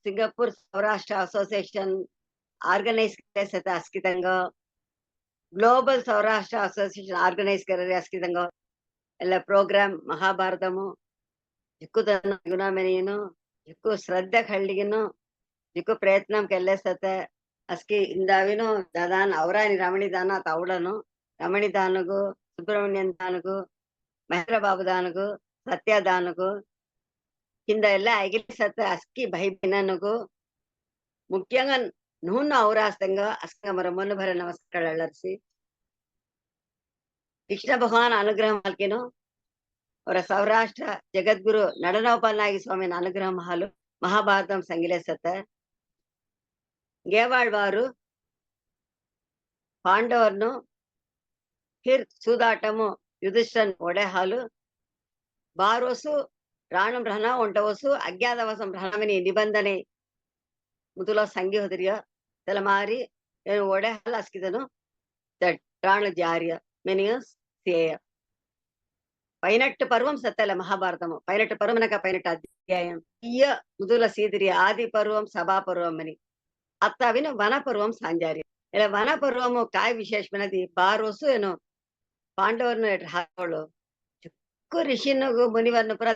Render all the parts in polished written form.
Singapore Saurashtra Association organize keresa askitanga, Global Saurashtra Association organize kerere askitanga, ಎಲ್ಲ program ಮಹಾಭಾರತಮು ಜಿಕ್ಕುದನ್ನು ಗುಣಮೆನಿಯನು ಜಿಕ್ಕು ಶ್ರದ್ಧೆ ಹಳ್ಳಿಗಿನು ಜಿಕ್ಕು ಪ್ರಯತ್ನ ಕೆಲ್ಲೆಸತ್ತೆ ಅಸ್ಕಿ ಇಂದಾವಿನು ದಾದಾನ್ ಅವರಾನಿ ರಮಣಿದಾನ ತೌಡನು రమణిదానుగు సుబ్రహ్మణ్యం దానుగు మెహరబాబు దానుగు సత్య దానుగు కింద ಎಲ್ಲ ఐగిలిసత్త అస్కి భైబిననుగు ముఖ్యంగా నూనె ఔరాస్తంగా అస్కంగా మర మొన్నభర నమస్కారాలు అల్లర్సి కృష్ణ భగవాన్ అనుగ్రహం అల్కిను ಅವರ ಸೌರಾಷ್ಟ್ರ ಜಗದ್ಗುರು ನಡನೋಪಲ್ನಾಗಿ ಸ್ವಾಮಿನ ಅನುಗ್ರಹ ಮಹಾಲು ಮಹಾಭಾರತಂ ಸಂಗಿಲೇಸತ್ತ గేవాళ్వారు పాండవర్ను ಹಿರ್ ಸೂದಾಟము ಯುಧಿಷ್ಠನ್ ಒಡೆಹಾಲು ಬಾರೋಸು ರಾಣಂ ರಹನ ಒಂಟವಸು ಅಜ್ಞಾತವಾಸಂ ರಹನಮನಿ ನಿಬಂಧನೆ ಮುದುಲ ಸಂಗಿ ಹೋದರಿಯ ತಲಮಾರಿ ಏನು ಒಡೆಹಾಲು ಅಸ್ಕಿದನು ರಾಣ ಜಾರ್ಯ ಮೆನಿಯಸ್ ಸೇಯ 18 పర్వం సత్తల మహాభారతము 18 పర్వనక 18 అధ్యాయం ఇయ ముదుల సీదిరి ఆది పర్వం సభా పర్వం అని ಅತ್ತವಿನ ವನ ಪರ್ವಂ ಸಾಂಜಾರ್ಯ ಇಲ್ಲ ವನ ಪರ್ವಮು ಕಾಯ್ ವಿಶೇಷಮನದಿ ಬಾರೋಸು ಏನು ಪಾಂಡವರನ್ನು ಹಾಕೋಳು ಚಿಕ್ಕ ಋಷಿನಗು ಮುನಿವರ್ನು ಪುರ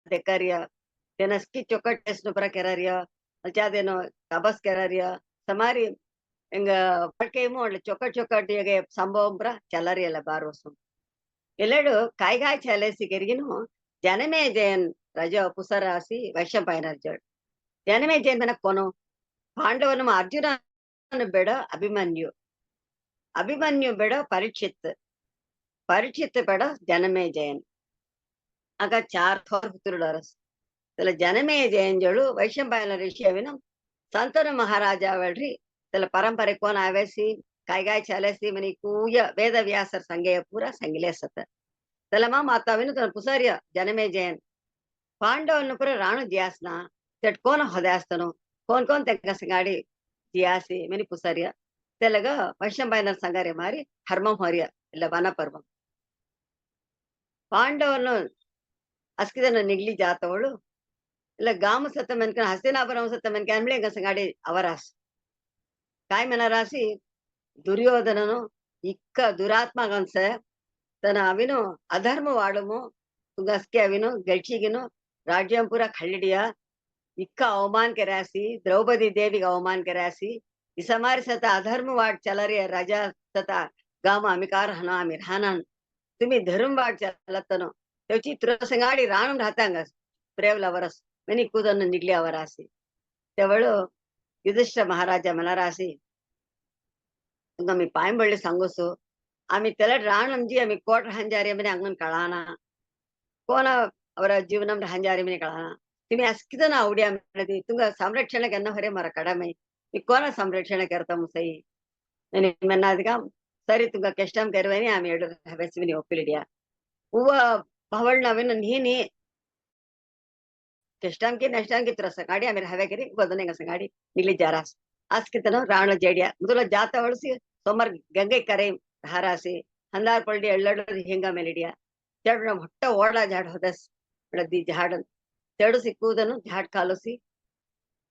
ದೆಕ್ಕರಿಯ ತೆನಸ್ಕಿ ಚೊಕ್ಕಟ್ಟೆಸ್ನು ಪುರ ಕೆರರಿಯ ಅಲ್ಚಾದೇನು ತಬಸ್ ಕೆರರಿಯ ಸಮಾರಿ ಎಂಗ ಪಳ್ಕೆಯಮು ಒಳ್ಳೆ ಚೊಕ್ಕಟ್ಟಿಗೆ ಸಂಭವಂ ಪುರ ಚಲರಿಯಲ್ಲ ಬಾರೋಸು ಎಲ್ಲೆಡು ಕಾಯ್ಗಾಯ್ ಚಲೇಸಿ ಕೆರಿಗಿನು ಜನಮೇ ಜಯನ್ ರಜ ಪುಸರಾಸಿ ವೈಶ್ಯ ಪೈನರ್ಜಡ್ ಜನಮೇ ಜಯನ್ ಮನ ಕೊನು ಪಾಂಡವನು ಅರ್ಜುನ ಬೇಡ ಅಭಿಮನ್ಯು ಬೇಡ ಪರೀಕ್ಷಿತ್ ಬೇಡ ಜನಮೇ ಜಯನ್ ಆಗ 4 ಥೋರ್ ಹುತ್ತುರುಡು ಅರಸ್ ತಲ ಜನಮೇ ಜಯನ್ ಜೋಳು ವೈಶಂಪಾಯನ ಋಷಿ ಅವಿನ ಸಂತನ ಮಹಾರಾಜ ಅವಳ್ರಿ ತಲ ಪರಂಪರೆ ಕೋನ ಆವೇಸಿ ಕಾಯ್ಗಾಯ್ ಚಾಲೇಸಿ ಮನಿ ಕೂಯ ವೇದ ವ್ಯಾಸರ ಸಂಗೆಯ ಪೂರ ಸಂಗಿಲೇಸತ್ತ ತಲಮಾ ಮಾತಾವಿನ ತನ ಪುಸಾರಿಯ ಜನಮೇ ಜಯನ್ ಪಾಂಡವನು ಪುರ ರಾಣು ಜಿಯಾಸ್ನ ತೆಟ್ ಕೋನ ಹೊದಾಸ್ತನು ಕೋನ್ ತೆಕ್ಕ ಸಂಗಾಡಿ ಜಿಯಾಸಿ ಮನಿ ಪುಸಾರಿಯ ತೆಲಗ ವೈಶಂಪಾಯನರ ಸಂಗಾರೆ ಮಾರಿ ಹರ್ಮಂ ಹೊರಿಯ ಇಲ್ಲ ವನ ಪರ್ವಂ ಪಾಂಡವನು ಅಸ್ಕಿದನ ನಿಗ್ಲಿ ಜಾತವಳು ಇಲ್ಲ ಗಾಮ ಸತ್ತ ಮೆನ್ಕ ಹಸ್ತಿನಾಪುರಂ ಸತ್ತ ಮೆನ್ಕ ಅಂಬ್ಳಿಂಗ ಸಂಗಾಡಿ ಅವರಾಸ್ ಕಾಯ್ ಮೆನ ರಾಸಿ ದುರ್ಯೋಧನನು ಇಕ್ಕ ದುರಾತ್ಮಗನ್ಸ ತನ ಅವಿನು ಅಧರ್ಮ ವಾಡುಮು ಗಸ್ಕೆ ಅವಿನು ಗಳ್ಚಿಗಿನು ರಾಜ್ಯಂಪುರ ಖಳ್ಳಿಡಿಯ ಇಕ್ಕ ಅವಮಾನ್ ಕೆರಾಸಿ ದ್ರೌಪದಿ ದೇವಿಗೆ ಅವಮಾನ್ ಕೆರಾಸಿ ಇಸಮಾರಿ ಸತ ಅಧರ್ಮ ವಾಡ್ ಚಲರಿಯ ರಜಾ ಸತ ಗಾಮ ಅಮಿಕಾರ ಹನ ಅಮಿರ್ ಹನನ್ तुम्ही धर्म वाट चालतनो त्याची तुरसंगाडी राणून राहतांग प्रेवला वरस मनी कूदन निघल्या वरासी तेवळ युधिष्ठिर महाराजा मनारासी तुमका मी पायंबळी सांगोसो आम्ही त्याला राणंजी आम्ही कोट हंजारी मने अंगन कळाना कोण ಅವರ ಜೀವನಂ ಹಂಜಾರಿ ಮನೆ ಕಳಾನ तुम्ही अस्किदन आवड्या म्हणती तुमका संरक्षण केन्ना हरे मरा कडामೈ मी कोण संरक्षण करता मुसई आणि मनादिका ಸರಿ तुमका केष्टम करवनी आम्ही एडो हवेसिनी ಒಪ್ಪಿಲಿಡಿಯಾ ಹೂವ ಭವಳ್ನವೆನ ನೀನಿ केष्टम की नेष्टम की तरस गाडी आम्ही हवे करी गोदने का संगाडी निली जारास आस्कितनो रावण जेडिया मुदुला जाता वळसी सोमर गंगे करे धारासी हंदार पल्डी ಎಳ್ಳಡು ಹಿಂಗ ಮೇಲಿಡಿಯಾ ತೆರಡು ಹೊಟ್ಟ ಓಡಾ ಜಾಡ್ ಹೋದಸ್ ಬಡದಿ ಜಾಡ್ ತೆರಡು ಸಿಕ್ಕುವುದನ್ನು ಜಾಡ್ ಕಾಲೋಸಿ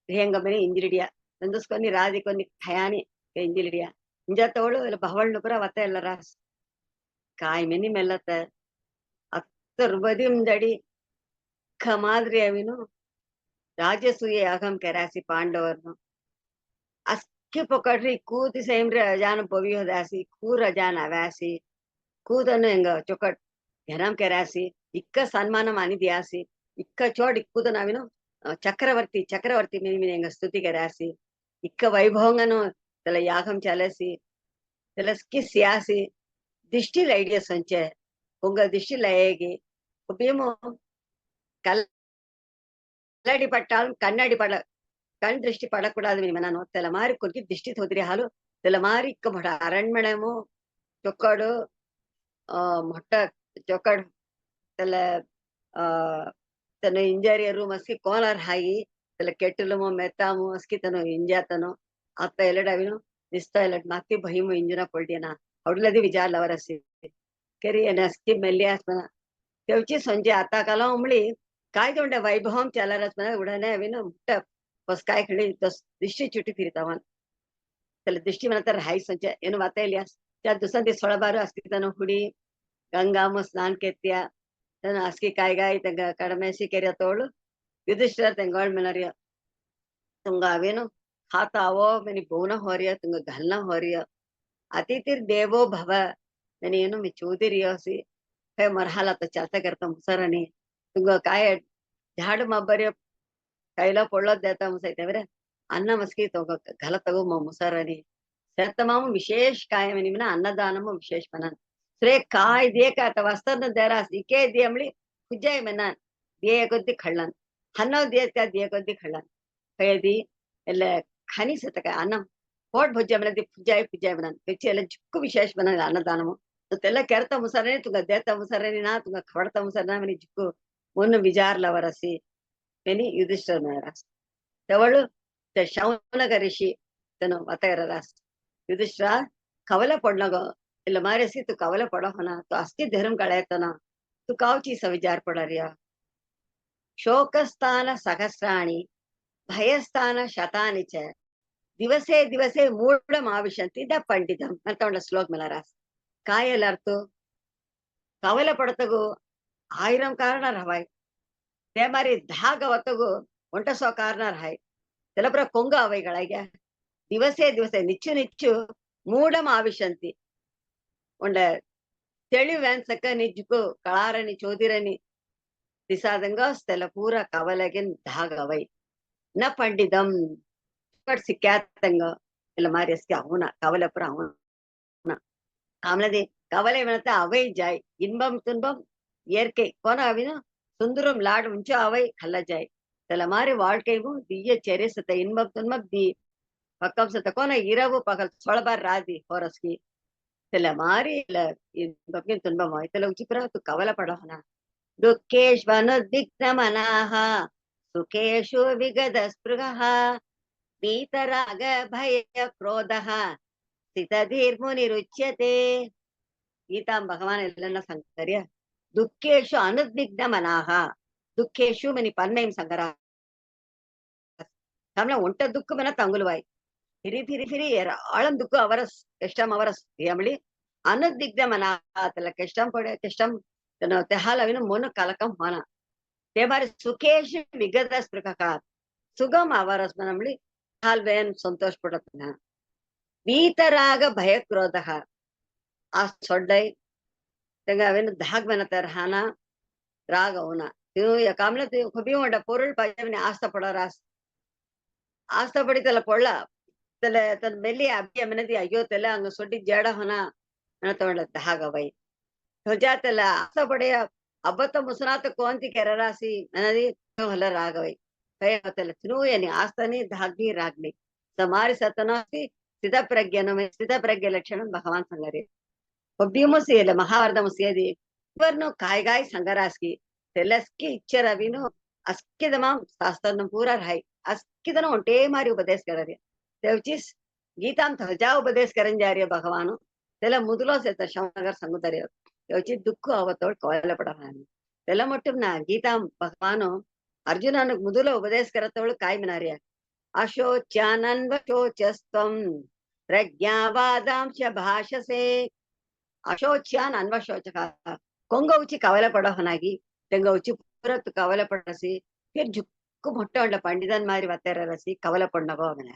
ಹಿಂಗ ಮನೆ ಇಂಜಿಲಿಡಿಯಾ ನಂದಸ್ಕೊನಿ ರಾದಿಕೊನಿ ಖಯಾನಿ ಇಂಜಿಲಿಡಿಯಾ ಇಂಜಾತವಳು ಇಲ್ಲ ಭವಳ್ನು ಪುರ ವತ್ತ ಎಲ್ಲ ರಾಸ್ ಕಾಯ್ ಮೆನಿ ಮೆಲ್ಲತ್ತ ಅತ್ತರ್ ಬದಿಮ್ದಡಿ ಖಮಾದ್ರಿ ಅವಿನು ರಾಜಸೂಯ ಯಾಗಂ ಕೆರಾಸಿ ಪಾಂಡವರ್ನು ಅಸ್ಕಿ ಪೊಕಡ್ರಿ ಕೂತಿ ಸೇಮ್ರಿ ಅಜಾನ ಪೊವಿ ಹೋದಾಸಿ ಕೂರ್ ಅಜಾನ ಅವ್ಯಾಸಿ ಕೂದನ್ನು ಹೆಂಗ ಚೊಕಟ್ ಘನಂ ಕೆರಾಸಿ ಇಕ್ಕ ಸನ್ಮಾನ ಮಾನಿದ್ಯಾಸಿ ಇಕ್ಕ ಚೋಡ್ ಇಕ್ಕೂದ ನಾವಿನು ಚಕ್ರವರ್ತಿ ಮಿನಿ ಹೆಂಗ ಸ್ತುತಿ ಕೆರಾಸಿ ಇಕ್ಕ ವೈಭವಂಗನು त्याला यागम चालसी त्याला किस यासी दिष्टि लैडिय संचय उंगा दिष्टि लयेगी उपयमो कल्लड़ी पट्टाल कन्नड़ी पड़ कण दृष्टि पड़कूडादु मनी मनानो त्याला मारी कोनकी दिष्टि होद्री हालु त्याला मारी इक्क मोठ अरण्यमो चोक्कಡು मोठ चोक्कड त्याला तन इंजरियरू मस्की कोलार हाई त्याला केटलमो मेतामो अस्की तनो इंजातनो आता एलडाविनो निस्ता एलड माती भयमो इंजुना पडलिना औडलदी विचारलवरसी केरी एनस्की मेल्लियास मना तेवची संजे आता काला उमळी काय तोंड वैभवम चलारस म्हणा उडाने विन मुट्ट बस काय खेळी दिष्टी चुटी फिरतावन त्याला दिष्टी म्हणा तर हाय संच ಏನು ಮಾತಾಯಿಲ್ಲ त्या दुसऱ्या ಸೊಳಬಾರು ಅಸ್ಕಿತನ ಹುಡಿ ಗಂಗಾಮ ಸ್ನಾನ ಕೆತ್ತಿಯ ತನ ಅಸ್ಕಿ ಕಾಯ್ಗಾಯಿ ತಂಗ ಕಡಿಮೆ ಸಿಕೆರಿಯ ತೋಳು ಯುಧಿಷ್ಠಿರ ತೆಂಗೋಳ್ ಮಿನರಿಯ ತುಂಗ ಅವೇನು खातावो मैंने बोना हो रही है तुंग घलना हो रही है अतिथिर देवो भव मैंने येनो मी चौधरी रियो सी काय मरहाला तर चालता करता मुसरणी तुंग काय झाड मಬ್ಬರಿ ಕೈಲ ಪೊಳ್ಳೋದ್ ದೇತ ಮುಸೈತೆ ಅನ್ನ ಮಸ್ಕಿ ತಗೋ ಘಲ ತಗೋ ಮುಸರನಿ ಸೇರ್ತಮಾಮ ವಿಶೇಷ ಕಾಯಮ ನಿಮ್ನ ಅನ್ನದಾನಮ ವಿಶೇಷ ಮನನ್ ಶ್ರೇ ಕಾಯ್ ದೇಕ ಅಥವಾ ವಸ್ತನ ದೇರಾಸ್ ಇಕೆ ದಿಯಮ್ಳಿ ಕುಜ್ಜಾಯ್ ಮನನ್ ದಿಯ ಕೊದ್ದಿ ಖಳ್ಳನ್ ಹನ್ನೋ ದಿಯ ಕೊದ್ದಿ ಖಳ್ಳನ್ ಕಯದಿ ಎಲ್ಲ ಖನಿ ಸತಕ ಅನ್ನ ಕೋಟ್ ಭುಜ್ಜ ಮನದಿ ಪುಜ್ಜಾಯ್ ಮನನ್ ಹೆಚ್ಚು ಎಲ್ಲ ಜುಕ್ಕು ವಿಶೇಷ ಮನನ್ ಅನ್ನದಾನಮ ತೆಲ್ಲ ಕೆರತ ಮುಸರನಿ ತುಂಗ ದೇತ ಮುಸರನಿ ನಾ ತುಂಗ ಖವಡತ ಮುಸರನ ಮನಿ ಜುಕ್ಕು ಮುನ್ನು ವಿಜಾರ್ಲವರಸಿ मेनी युधिष्ठिर महाराज तेवळु ते शौनक ऋषी तनु वतयर रास युधिष्ठिरा कवला पडणगो ಇಲ್ಲ ಮಾರೇಸಿ ತು ಕವಲ ಪಡೋ ಹೊನ ತು ಅಸ್ತಿ ಧರ್ಮ ಕಳೆತನ ತು ಕಾವುಚಿ ಸವಿಚಾರ ಪಡರಿಯ ಶೋಕಸ್ಥಾನ ಸಹಸ್ರಾಣಿ ಭಯಸ್ಥಾನ ಶತಾನಿ ಚ ದಿವಸೇ ದಿವಸೇ ಮೂಢ ಮಾವಿಶಂತಿ ದ ಪಂಡಿತಂ ಅಂತ ಒಂದ ಶ್ಲೋಕ ಮೇಲ ರಾಸ್ ಕಾಯಲ್ಲ ಅರ್ಥ ಕವಲ ಪಡತಗು ಆಯಿರಂ ಕಾರಣ ರವಾಯ್ ते मारी धाग वतगु ಒಂಟ ಸೋ ಕಾರಣ ರಾಯ್ ತೆಲಬ್ರ ಕೊಂಗ ಅವೈಗಳಿಗೆ ದಿವಸೇ ದಿವಸ ನಿಚ್ಚು ನಿಚ್ಚು ಮೂಢಮ ಆವಿಶಂತಿ ಒಂಡ ತೆಳಿ ವ್ಯಾನ್ಸಕ ನಿಜ್ಜುಕು ಕಳಾರನಿ ಚೋದಿರನಿ ದಿಸಾದಂಗ ತೆಲ ಪೂರ ಕವಲಗಿನ್ ಧಾಗ ಅವೈ ನ ಪಂಡಿತಂ ಪಡ್ ಸಿಕ್ಕಾತಂಗ ಇಲ್ಲ ಮಾರಿಸ್ಕೆ ಅವನ ಕವಲಪುರ ಅವನ ಆಮ್ಲದಿ ಕವಲೆ ವೆನತ ಅವೈ ಜಾಯ್ ಇನ್ಬಂ ತುನ್ಬಂ இயற்கை போன அவினும் சுந்தரம் லாடு முஞ்சா அவை கல்லஜாய் சில மாதிரி வாழ்க்கையும் தீய செரிசத்த இன்பம் துன்பம் தி பக்கம் சத்த கோன இரவு பகல் சொலபார் ராதி ஹோரஸ்கி சில மாதிரி இல்ல இன்பம் துன்பம் இதுல உச்சிப்புற து கவலைப்படனா ದುಃಖೇಶ್ವನು ದಿಗ್ನಮನಾಹ ಸುಖೇಶು ವಿಗದ ಸ್ಪೃಹ ಪೀತರಾಗ ಭಯ ಕ್ರೋಧ ಸ್ಥಿತಧೀರ್ಮುನಿರುಚ್ಯತೆ ಗೀತಾಂ ಭಗವಾನ್ ಎಲ್ಲನ್ನ ಸಂಕರ್ಯ ದುಃಖೇಶು ಅನುದ್ವಿಗ್ನ ಮನಾಹ ದುಃಖೇಶು ಮನಿ ಪನ್ನೈಂ ಸಂಗರ ತಮ್ಲ ಒಂಟ ದುಃಖ ಮನ ತಂಗುಲುವಾಯ್ ಫಿರಿ ಏರಾಳಂ ದುಃಖ ಅವರಸ್ ಕೆಷ್ಟಂ ಅವರಸ್ ಯಮಳಿ ಅನುದ್ವಿಗ್ನ ಮನಾಹ ತಲ ಕೆಷ್ಟಂ ಪಡೆ ಕೆಷ್ಟಂ ತನ ತೆಹಾಲ ಅವಿನ ಮೊನ ಕಲಕಂ ಹೋನ ते बारे सुखेश विगत प्रकार सुगम आवारस मनमली हाल वेन संतोष पडतना वीतराग भय क्रोध आ सोड्डೈ तेंगा वेन धाग बनतर हाना राग होना त्यो या कामले त्यो खबी वंडा पोरल पाजने आस्ता पड़ी तला पोळ्ळा तले तन मेली अब्बी मनदी अಯ್ಯೋ तले अंग सोड्डी जेड होना न तोंड धाग वೈ ಧ್ವಜಾತಲ್ಲ ಆಸ ಪಡೆಯ ಅಬ್ಬತ್ತ ಮುಸನಾತ ಕೋಂತಿ ಕೆರರಾಸಿ ನನದಿ ಹೊಲ ರಾಗವೈ ಕೈತಲ್ಲ ತಿರುಯನಿ ಆಸ್ತನಿ ಧಾಗ್ನಿ ರಾಗ್ನಿ ಸಮಾರಿ ಸತನಾಸಿ ಸ್ಥಿತ ಪ್ರಜ್ಞ ಲಕ್ಷಣ ಭಗವಾನ್ ಸಂಗರಿ ಒಬ್ಬಿ ಮುಸಿಯಲ್ಲ ಮಹಾವರ್ಧ ಮುಸಿಯದಿ ಇവർನು ಕಾಯ್ಗಾಯ್ ಸಂಗರಾಸ್ಕಿ ತೆಲಸ್ಕಿ ಇಚ್ಚರವಿನು ಅಸ್ಕಿದಮಾಂ ಶಾಸ್ತ್ರನ ಪೂರ ರಾಯ್ ಅಸ್ಕಿದನ ಒಂಟೇ ಮಾರಿ ಉಪದೇಶ ಕರರಿ तेवचीस गीताम ध्वजा उपदेश करन जा रही है भगवानु तेला मुदलो से शवनगर संगुदरी योची दुःख ಅವತ್ತೋಳ್ ಕವಲೆ ಪಡವಾನಿ ತೆಲ ಮೊಟ್ಟಮ್ನ ಗೀತಾ ಭಗವಾನು ಅರ್ಜುನನ ಮುದುಲ ಉಪದೇಶ ಕರತವಳು ಕಾಯ್ ಮಿನಾರಿಯ ಅಶೋಚ್ಯಾನನ್ವಶೋಚಸ್ತ್ವಂ ಪ್ರಜ್ಞಾವಾದಾಂಶ ಭಾಷಸೆ ಅಶೋಚ್ಯಾನ್ ಅನ್ವಶೋಚಕ ಕೊಂಗೌಚಿ ಕವಲೆ ಪಡವನಾಗಿ ತೆಂಗೌಚಿ ಪುರತ್ತು ಕವಲೆ ಪಡಸಿ ಫಿರ್ ಜುಕ್ಕು ಮೊಟ್ಟ ಉಂಡ ಪಂಡಿತನ್ ಮಾರಿ ವತ್ತೆರಸಿ ಕವಲೆ ಪೊಣ್ಣಗೋ ಅವನ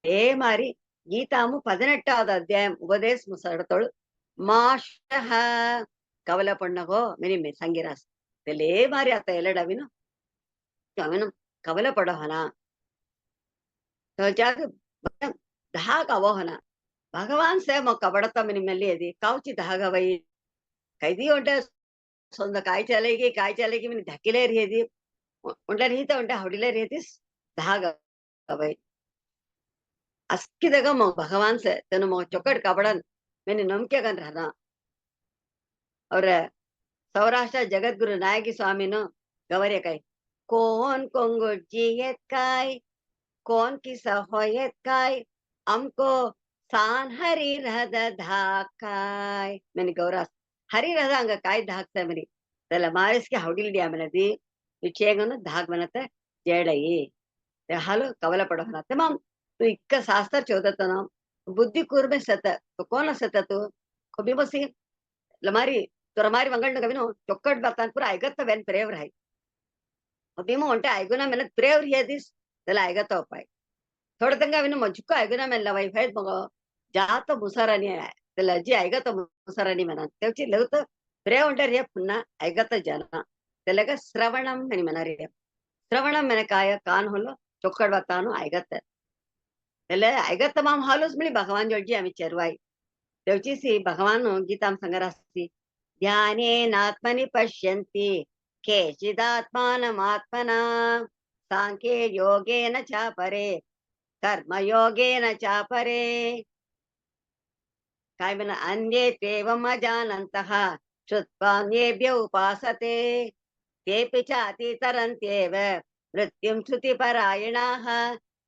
ಏ ಮಾರಿ ಗೀತಾಮು 18வது ಅಧ್ಯಾயம் ಉಪದೇಶ ಮುಸಡತೋಳು ಮಾಷಃ ಕವಲ ಪಣ್ಣಗೋ ಮಿನಿಮೆ ಸಂಗಿರಾಸ್ ತೆಲೇ ಮಾರಿ ಆತ ಎಲ್ಲಡವಿನು ಅವನು ಕವಲ ಪಡೋಹನ ದಹಾಗ ಅವೋಹನ ಭಗವಾನ್ ಸೇ ಮೊಕ್ಕ ಬಡತ ಮಿನಿಮಲ್ಲಿ ಅದಿ ಕಾವುಚಿ ದಹಾಗವೈ ಕೈದಿ ಉಂಟ ಸೊಂದ ಕಾಯ್ಚಾಲೆಗೆ ಮಿನಿ ಧಕ್ಕಿಲೇ ರಿಯದಿ ಉಂಟ ರೀತ ಉಂಟ ಹೊಡಿಲೇ ರಿಯದಿಸ್ ದಹಾಗವೈ ಅಸ್ಕಿದಾಗ ಮೊ ಭಗವಾನ್ ಸೇ ತನು ಮೊ ಚೊಕ್ಕಡ್ ಕಬಡನ್ मैंने नमके गन रहना और सौराष्ट्र जगद्गुरु नायकी स्वामी नो गवरे काय कोण कोंगुज्जियत काय कोण किसा होयत काय हमको सान हरी रहद धाकाय मैंने गौरास हरी रहद अंग काय धाकता मरी त्याला मारेस की हवडील दिया मनदी निक्षेगन धागमनत जेडई हालो कवला पड़ोना तमाम तू इक्का शास्त्र चौदतनो बुद्धि कूर्मे सत तो कौन सत तू कभी बसी लमारी तुरमारी मंगल कभी चौकट बर्तान पूरा आयगत वेन प्रेवर है अभी उंटे आयगुना मैंने प्रेवर ये दिस तेला आयगत उपाय थोड़ा तंगा विनो मंचुका आयगुना मैंने लवाई फाइट मगो जातो मुसारानी है तेला जी आयगत मुसारानी मना तेवची लगतो प्रेव उंटे रे पुन्ना आयगत जना तेलगा श्रवणम मनी मना रे श्रवणम मैंने काया कान होलो चौकट बर्तानो आयगत એટલે આયગત તમામ હાલુસ મળી ભગવાન જોડજી આમી ચરવાઈ દેવચીસી ભગવાન ગીતામ સંગરાસ્તી ध्यानेनात्मनि पश्यन्ति केचिदात्मानमात्मना सांख्ये योगेन चापरे कर्मयोगेन चापरे काय म्हणा अन्ये त्वेवम् अजानन्तः श्रुत्वान्येभ्य उपासते तेऽपि चातितरन्त्येव मृत्युं श्रुतिपरायणाः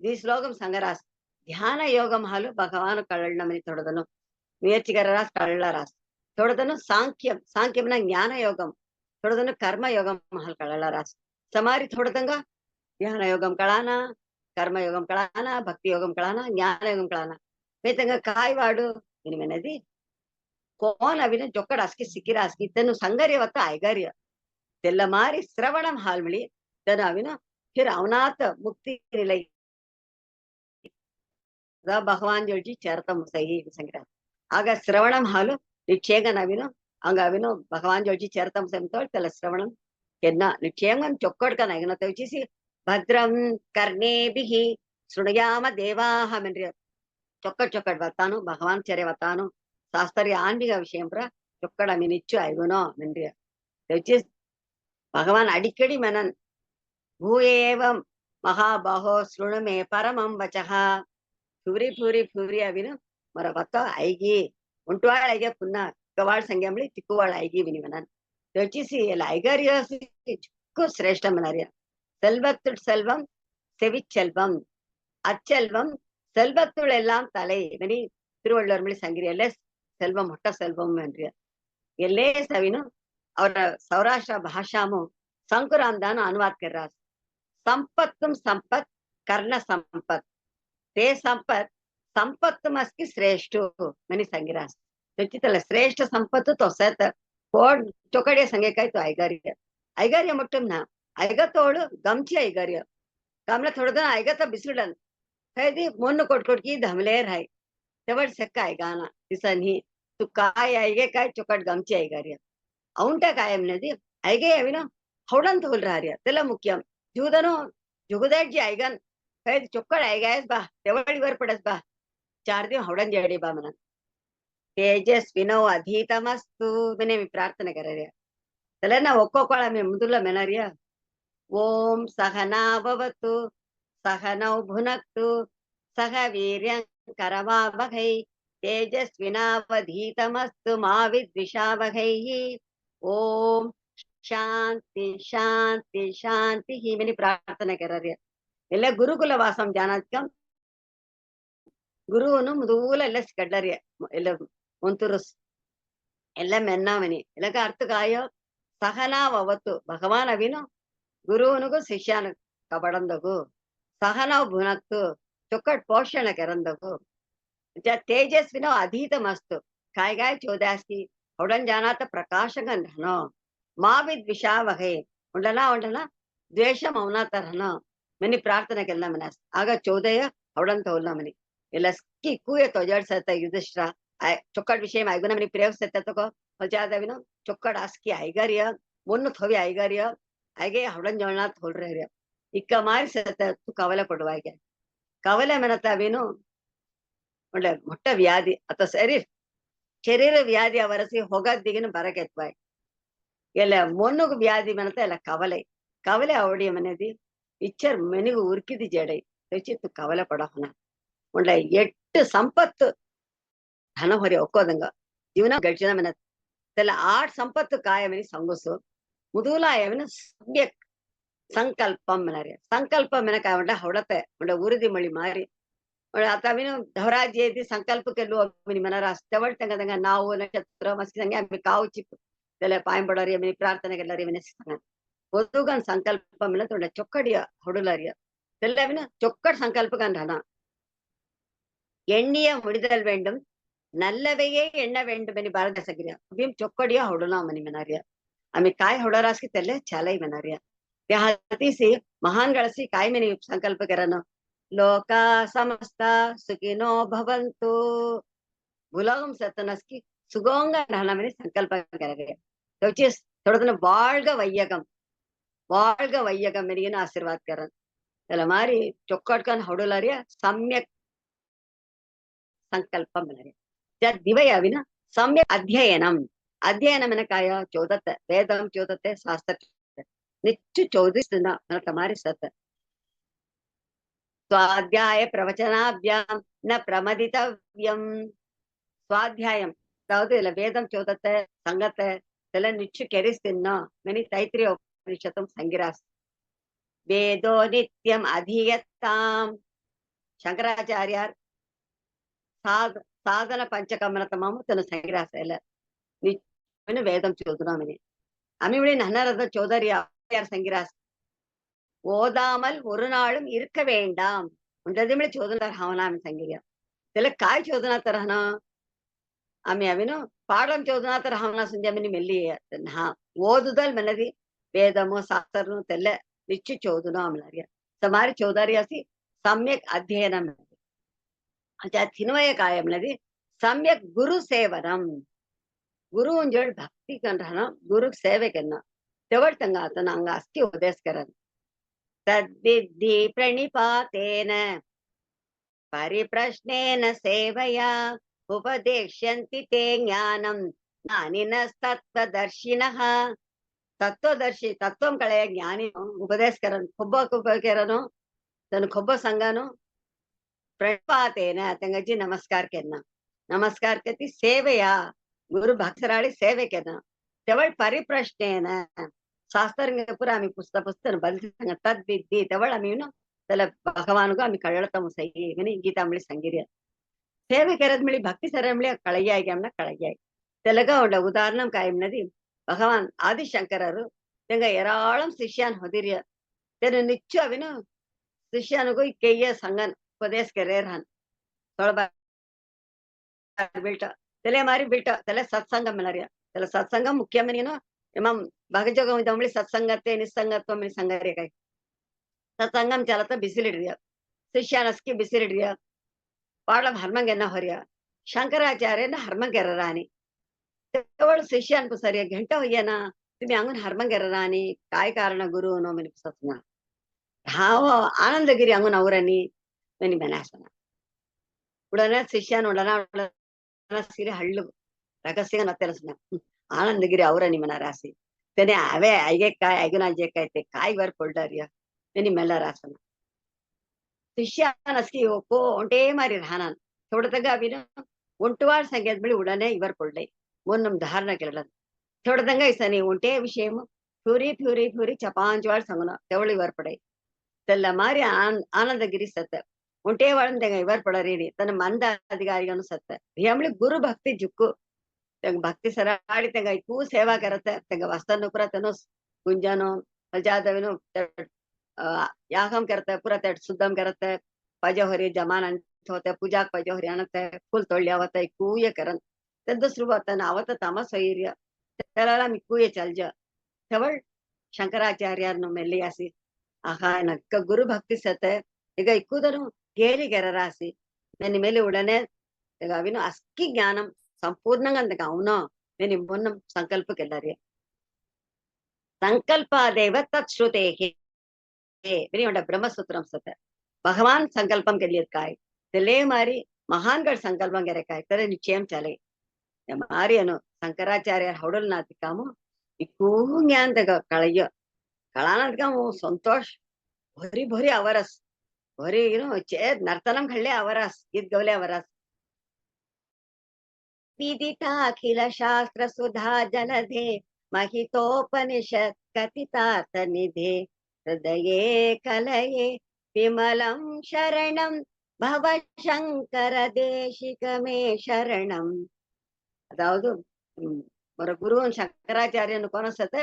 ಈ ಶ್ಲೋಕಂ ಸಂಗರಾಸ್ ಧ್ಯಾನ ಯೋಗಂ ಹಾಲು ಭಗವಾನ್ ಕಳ್ಳಣ್ಣಮನಿ ತೊಡದನು ಮುಯற்சிகரராஸ் கள்ளராஸ் ತೊಡದನು ಸಾಂಖ್ಯಂನ ಜ್ಞಾನ ಯೋಗಂ ತೊಡದನು ಕರ್ಮ ಯೋಗಂ ಹಾಲ್ ಕಳ್ಳರಾಸ್ ಸಮಾರಿ ತೊಡದಂಗ ಧ್ಯಾನ ಯೋಗಂ ಕಳಾನ ಕರ್ಮ ಯೋಗಂ ಕಳಾನ ಭಕ್ತಿ ಯೋಗಂ ಕಳಾನ ಜ್ಞಾನ ಯೋಗಂ ಕಳಾನ ಮೇತಂಗ ಕಾಯ್ವಾಡು ಇನಿಮೆನದಿ ಕೋನ್ ಅವಿನ ಜೊಕ್ಕಡ ಅಸ್ಕಿ ಸಿಕ್ಕಿರ ಅಸ್ಕಿ ತನ್ನು ಸಂಗರ್ಯವತ್ತ ಐಗಾರ್ಯ ತೆಲ್ಲ ಮಾರಿ ಶ್ರವಣಂ ಹಾಲ್ಮಿಳಿ ತನು ಅವಿನ ಫಿರ್ ಅವನಾಥ ಮುಕ್ತಿ ನಿಲೈ ಭಗವಾನ್ ಜೋಜಿ ಚರತ ಮುಸೈ ಸಂಗ್ರಹ ಆಗ ಶ್ರವಣಂ ಹಾಲು ನಿಕ್ಷೇಂಗ ನವಿನು ಹಂಗ ಅವಿನು ಭಗವಾನ್ ಜೋಜಿ ಚರತ ಮುಸೈ ತೋಳ್ತಲ್ಲ ಶ್ರವಣಂ ಎನ್ನ ನಿಕ್ಷೇಂಗನ್ ಚೊಕ್ಕಡ್ಕನ ಈಗ ತವಚಿಸಿ ಭದ್ರಂ ಕರ್ಣೇಭಿಃ ಶೃಣುಯಾಮ ದೇವಾಹ ಮೆನ್ರಿ చొక్కటి వత్తాను భగవాన్ చర్య వత్తాను శాస్త్రీయ ఆన్మీక విషయం ప్ర చొక్కడ మినిచ్చు ఐగునో మెండ్రియ తెచ్చి భగవాన్ అడిక్కడి మనన్ భూయేవం మహాబాహో శృణు మే పరమం వచః ಫೂರಿ ಅವಿನು ಮರ ಬತ್ತ ಐಗಿ ಉಂಟುವಾಳ ಐಗೆ ಪುನ್ನ ಕವಾಳ ಸಂಗ್ಯಾಮಳಿ ಚಿಕ್ಕುವಾಳ ಐಗಿ ವಿನಿವನನ್ ಯೋಚಿಸಿ ಎಲ್ಲ ಐಗಾರಿಯ ಚಿಕ್ಕು ಶ್ರೇಷ್ಠ ಮನರಿಯ செல்வத்துள் செல்வம் செவிச்செல்வம் அச்செல்வம் செல்வத்துள் எல்லாம் தலை மணி திருவள்ளுவர் மொழி சங்கிரியல்ல செல்வம் ಹೊಟ್ಟ செல்வம் என்றிய ಎಲ್ಲೇ ಸವಿನು ಅವರ ಸೌರಾಷ್ಟ್ರ ಭಾಷಾಮು ಸಂಕುರಾಮ್ದಾನು ಅನುವಾದ ಕರ್ರಾಸ್ ಸಂಪತ್ತುಂ ಸಂಪತ್ ಕರ್ಣ ಸಂಪತ್ ते संपत संपत्त मस्की श्रेष्ठ मनी संगिरास त्याला श्रेष्ठ संपत्त तोसत कोड चोकडिया संगे काय तो ऐगार्य मुट्टम ना ऐगतोळु गमची ऐगार्य कामला थोडं ऐगत बिसुडन कैदी मोन्न कोटकोटकी धमलेर हाय तेवढ सक्क ऐगाना दिसनी तू काय ऐगे काय चोकट गमची ऐगार्य अवंटा काय म्हणदी ऐगे अविनो हौडन तोल रार्य त्याला मुख्यम जुदनो जुगदाजी ऐगन कैद चोक्कड ऐगायस बा तेवढी वर पडस बा 4 दिवस हवडन जेडी बा म्हणा तेजस्विनो अधीतमस्तु मने मी प्रार्थना करार्या त्याला ना ಒಕ್ಕೊಕ್ಕಳ मी मुदुला मेनार्या ओम सहना भवतु सहनौ भुनक्तु सह वीर्यं करवावहै तेजस्विनावधीतमस्तु मा विद्विषावहै ओम शांति शांति शांति ही मने प्रार्थना करार्या ಎಲ್ಲ ಗುರುಕುಲ ವಾಸಂ ಜಾನತ್ಕಂ ಗುರುವನು ಮುದೂಲ ಎಲ್ಲ ಕಡ್ಲರಿಯ ಎಲ್ಲ ಒಂತುರುಸ್ ಎಲ್ಲ ಮೆನ್ನಾಮನಿ ಎಲ್ಲಕ ಅರ್ಥಕಾಯ ಸಹನಾವತ್ತು ಭಗವಾನ್ ಅವಿನು ಗುರುವನಿಗೂ ಶಿಷ್ಯನ ಕಬಡಂದಗು ಸಹನಾವ್ ಭುನಕ್ತು ಚೊಕ್ಕಟ್ ಪೋಷಣ ಕೆರಂದಗು ತೇಜಸ್ವಿನ ಅಧೀತ ಮಸ್ತು ಕಾಯ್ಗಾಯ ಚೋದಾಸ್ತಿ ಹೊಡನ್ ಜಾನಾತ ಪ್ರಕಾಶಗನ್ ಹನೋ ಮಾವಿದ್ ವಿಷಾ ವಹೆ ಉಂಡನ ದ್ವೇಷ ಮೌನಾತ ಹನೋ मनी प्रार्थना केला मनास आगा चौदय हवडंत होल्ला मनी ಎಲ್ಲ ಸ್ಕಿ ಕೂಯ ತೊಜಾಡ್ ಸತ್ತ ಯುಧಿಷ್ಠಿರ ಚೊಕ್ಕಡ್ ವಿಷಯ ಐಗುನ ಮನಿ ಪ್ರೇವ್ ಸತ್ತ ತಕೋ ಹೊಜಾದವಿನ ಚೊಕ್ಕಡ್ ಆಸ್ಕಿ ಐಗಾರಿಯ ಮೊನ್ನು ಥೋವಿ ಐಗಾರಿಯ ಐಗೆ ಹವಡನ್ ಜೋಳನಾಥ್ ಹೋಲ್ರೆ ಇಕ್ಕ ಮಾರಿ ಸತ್ತ ತು ಕವಲ ಕೊಡುವಾಗೆ ಕವಲ ಮನತಾವೇನು ಒಳ್ಳೆ ಮೊಟ್ಟ ವ್ಯಾಧಿ ಅಥವಾ ಶರೀರ ವ್ಯಾಧಿ ಅವರಸಿ ಹೊಗದ್ದಿಗಿನ ಬರಕೆತ್ವಾಯ್ ಎಲ್ಲ ಮೊನ್ನುಗು ವ್ಯಾಧಿ ಮನತ ಎಲ್ಲ ಕವಲೆ ಅವಡಿಯ ಮನೆದಿ ಇಚ್ಚರ್ ಮೆನಿಗೂ ಉರ್ಕಿದಿ ಜಡೈ ಹೆಚ್ಚಿತ್ತು ಕವಲ ಪಡೋಣ ಉಂಡ ಎಟ್ಟು ಸಂಪತ್ತು ಧನ ಹೊರೆ ಒಕ್ಕೋದಂಗ ಜೀವನ ಗಡಿಚಿನ ಮನ ತೆಲ್ಲ 8 ಸಂಪತ್ತು ಕಾಯಮನಿ ಸಂಗುಸು ಮುದೂಲಾಯವಿನ ಸಮ್ಯಕ್ ಸಂಕಲ್ಪಂ ಮನರೆ ಸಂಕಲ್ಪ ಮೆನಕಾಯ ಉಂಡ ಹೊಡತೆ ಉಂಡ ಉರಿದಿ ಮಳಿ ಮಾರಿ ಅತವಿನ ಧವರಾಜ್ಯದಿ ಸಂಕಲ್ಪಕ್ಕೆಲ್ಲೂ ಮಿನಿ ಮನರ ಅಷ್ಟವಳ್ ತಂಗದಂಗ ನಾವು ನಕ್ಷತ್ರ ಮಸ್ಕಿ ಸಂಗೆ ಕಾವು ಚಿಪ್ಪು ತೆಲ್ಲ ಪಾಯಂಬಡೋರಿ ಮನಿ ಪ್ರಾರ್ಥನೆಗೆಲ್ಲರಿ ಮನಸ್ಸಿನ பொதுகன் சங்கல்பம் சொக்கடிய ஹொடுலறிய தெல்லவின சொக்கட் சங்கல்பகன் எண்ணிய முடிதல் வேண்டும் நல்லவையே எண்ண வேண்டும் என்று பாரத சகிரியா அபியும் சொக்கடியா ஹொடலாம் மணி மனாரியா आम्ही काय होणार की त्याला छालाई म्हणणार त्या हातीशी महान गळसी काय म्हणे संकल्प करणं लोका समस्ता सुखिनो भवंतु உலகம் சத்தனஸ்கி சுகோங்க म्हणे संकल्प करायला त्याची थोडं வாழ்க வையகம் என்கிற ஆசீர்வாத் கரன் त्याला மாதிரி चोक्कटकन हवडुलारिया सम्यक संकल्पम म्हणणार त्या दिवयावी ना सम्यक अध्ययनम काय चौदत वेदम चौदते शास्त्र निच्चु चौदिस तुम्हारे सत स्वाध्याय प्रवचनाभ्याम न प्रमदितव्यम स्वाध्यायम அதாவது இதுல வேதம் சோதத்தை சங்கத்தை இதெல்லாம் நிச்சு கெரிஸ்தின்னா மெனி தைத்திரிய உபனிஷத்தும் சங்கிராஸ் வேதோ நித்தியம் அதியத்தாம் சங்கராச்சாரியார் சாதன பஞ்சகமனத்தமாவும் தன் சங்கிராச இல்ல நிச்சயம் வேதம் சோதனம் அமிவுடைய நன்னரத சோதரியார் சங்கிராஸ் ஓதாமல் ஒரு நாளும் இருக்க வேண்டாம் ஒன்றதுமே சோதனார் ஹவனாமி சங்கிரியா இதுல காய் சோதனா தரஹனா आम्ही अविनो पाडम चोदना तर हमना संजमिनी मेल्ली हा ओदुदल मनदी वेदमो शास्त्रनो तेल्ल निच्चु चोदनो आमलारिया समारी चौदारी असी सम्यक अध्ययनम अच्छा थिनवय काय मनदी सम्यक गुरु सेवनम गुरु उंजळ भक्ती करना गुरु सेवे करना तेवढ तंगा आता अंगा अस्की उपदेश करन तद्विद्धि प्रणिपातेन परिप्रश्नेन सेवया उपदेश्यन्ति ते ज्ञानं ज्ञानिनस्तत्त्वदर्शिनः तत्वदर्शी तत्वं कळय ज्ञानी उपदेश करन खुब्ब केरनो तन खुब्ब संगनो प्रणिपातेन तंगजी नमस्कार केना नमस्कार केती सेवया गुरु भक्तराळी सेवे केना तेवळ परिप्रश्नेन शास्त्रंग पुरा आम्ही पुस्तक बलि तद्विद्धि तेवळ आम्ही त्याला भगवानुगा आम्ही कळळतम सही म्हणे गीतामळी संगिरिया సేవ కెరద్మిళి భక్తి సరంలో కళయ్యాయిగమ్న కళయ్యాయి తెలగా ఉండ ఉదాహరణం కాయమ్నది భగవాన్ ఆదిశంకరరు తెంగ ఏరాళం శిష్యాన్ ಹೊದಿರಿಯ ತೆನು ನಿಚ್ಚು ಅವಿನು ಶಿಷ್ಯನಿಗೂ ಕೆಯ್ಯ ಸಂಗನ್ ಉಪದೇಶ ಕೆರೇರ್ಹನ್ ತೊಳಬ ಬಿಲ್ಟ ತೆಲೆ ಮಾರಿ ಬಿಲ್ಟ ತೆಲೆ ಸತ್ಸಂಗಂ ಮಿನರಿಯ ತೆಲೆ ಸತ್ಸಂಗಂ ಮುಖ್ಯಮನಿನು ಎಮಂ ಭಗಜೋಗಂ ಇದಮಳಿ ಸತ್ಸಂಗತೆ ನಿಸ್ಸಂಗತ್ವ ಮಿನಿ ಸಂಗರಿಯ ಸತ್ಸಂಗಂ ಚಲತ ಬಿಸಿಲಿಡ್ರಿಯ ಶಿಷ್ಯನಸ್ಕಿ ಬಿಸಿಲಿಡ್ರಿಯ पाडम हर्मंगेना ಹೊರಿಯ ಶಂಕರಾಚಾರ್ಯನ हर्मंगेरानी तेवळ शिष्यान पुसरिया घंटा होईना तुम्ही अंगून हर्मंगेरानी काय कारण गुरु नो म्हणे पुसतना हाव आनंदगिरी अंगून ಅವರनी म्हणे बनासना उडना शिष्यान उडना सिरी हल्लु रगसिंग नतेलसना आनंदगिरी ಅವರनी मना रासी तेने अवे ऐगे काय ऐगुना जे काय ते काय वर कोल्डरिया म्हणे मेला रासना ಶಿಷ್ಯನಸ್ಕಿ ಒಪ್ಪೋ ಒಂಟೇ ಮಾರಿ ರಾನಾನ್ ಥೋಡತಗ ಅವಿನ ಒಂಟುವಾಳ್ ಸಂಗೇತ್ ಬಳಿ ಉಡನೆ ಇವರು ಕೊಳ್ಳೆ ಮೊನ್ನಂ ಧಾರಣ ಕೇಳದ್ ಥೋಡದಂಗ ಇಸನಿ ಒಂಟೇ ವಿಷಯಮು ಫ್ಯೂರಿ ಚಪಾಂಚವಾಳ್ ಸಂಗನ ತೆವಳಿ ಇವರು ಪಡೆ ತೆಲ್ಲ ಮಾರಿ ಆನಂದಗಿರಿ ಸತ್ತ ಒಂಟೇ ವಾಳಂದೆಂಗ ಇವರು ಪಡರೇನಿ ತನ್ನ ಮಂದ ಅಧಿಕಾರಿಗನು ಸತ್ತ ಯಮಳಿ ಗುರು ಭಕ್ತಿ ಜುಕ್ಕು ತೆಂಗ ಭಕ್ತಿ ಸರಾಡಿ ತೆಂಗ ಕೂ ಸೇವಾ ಕರತ್ತ ತೆಂಗ ವಸ್ತನು ಪುರ ತನು ಗುಂಜಾನು ಅಲ್ಜಾದವಿನು यागम करते पुरा ते शुद्धम करते पजोहरी जमान होते पूजा पजोहरी आणते फुल तोडली आवत कूय करन ते दुसरं होतं आवत तमस होईर्य त्याला मी कूय चलज तेवळ ಶಂಕರಾಚಾರ್ಯರನ್ನು ಮೆಲ್ಲಿ ಆಸಿ ಆಹಾ ನಕ್ಕ ಗುರು ಭಕ್ತಿ ಸತೆ ಈಗ ಇಕ್ಕುದನು ಕೇಳಿ ಗೆರರಾಸಿ ನನ್ನ ಮೇಲೆ ಉಡನೆ ಈಗ ಅವಿನು ಅಸ್ಕಿ ಜ್ಞಾನಂ ಸಂಪೂರ್ಣಂగా ಅಂದಕ అవునో నేను మొన్న సంకల్పకెళ్ళారి సంకల్పాదేవ తత్శ్రుతేహి ब्रह्मसूत्रम सत भगवान संकल्पम के लिए काय तेले मारी महानगढ़ संकल्पम के काय तेरे निश्चयम चले मारी अनु शंकराचार्य हौडल नातिकामु इकू ज्ञान तक कळय कळानातिकामु संतोष भरी भरी आवरस भरी चे नर्तनम घडले आवरस गीत गवले आवरस विदिता अखिल शास्त्र सुधा जलधे महितोपनिषद कथितार्थ निधे हृदये कलये विमलं शरणं भव शंकर देशिक मे शरणं ಅದಾವುದು ಮರ ಗುರು ಶಂಕರಾಚಾರ್ಯನು ಕೊನಸತೆ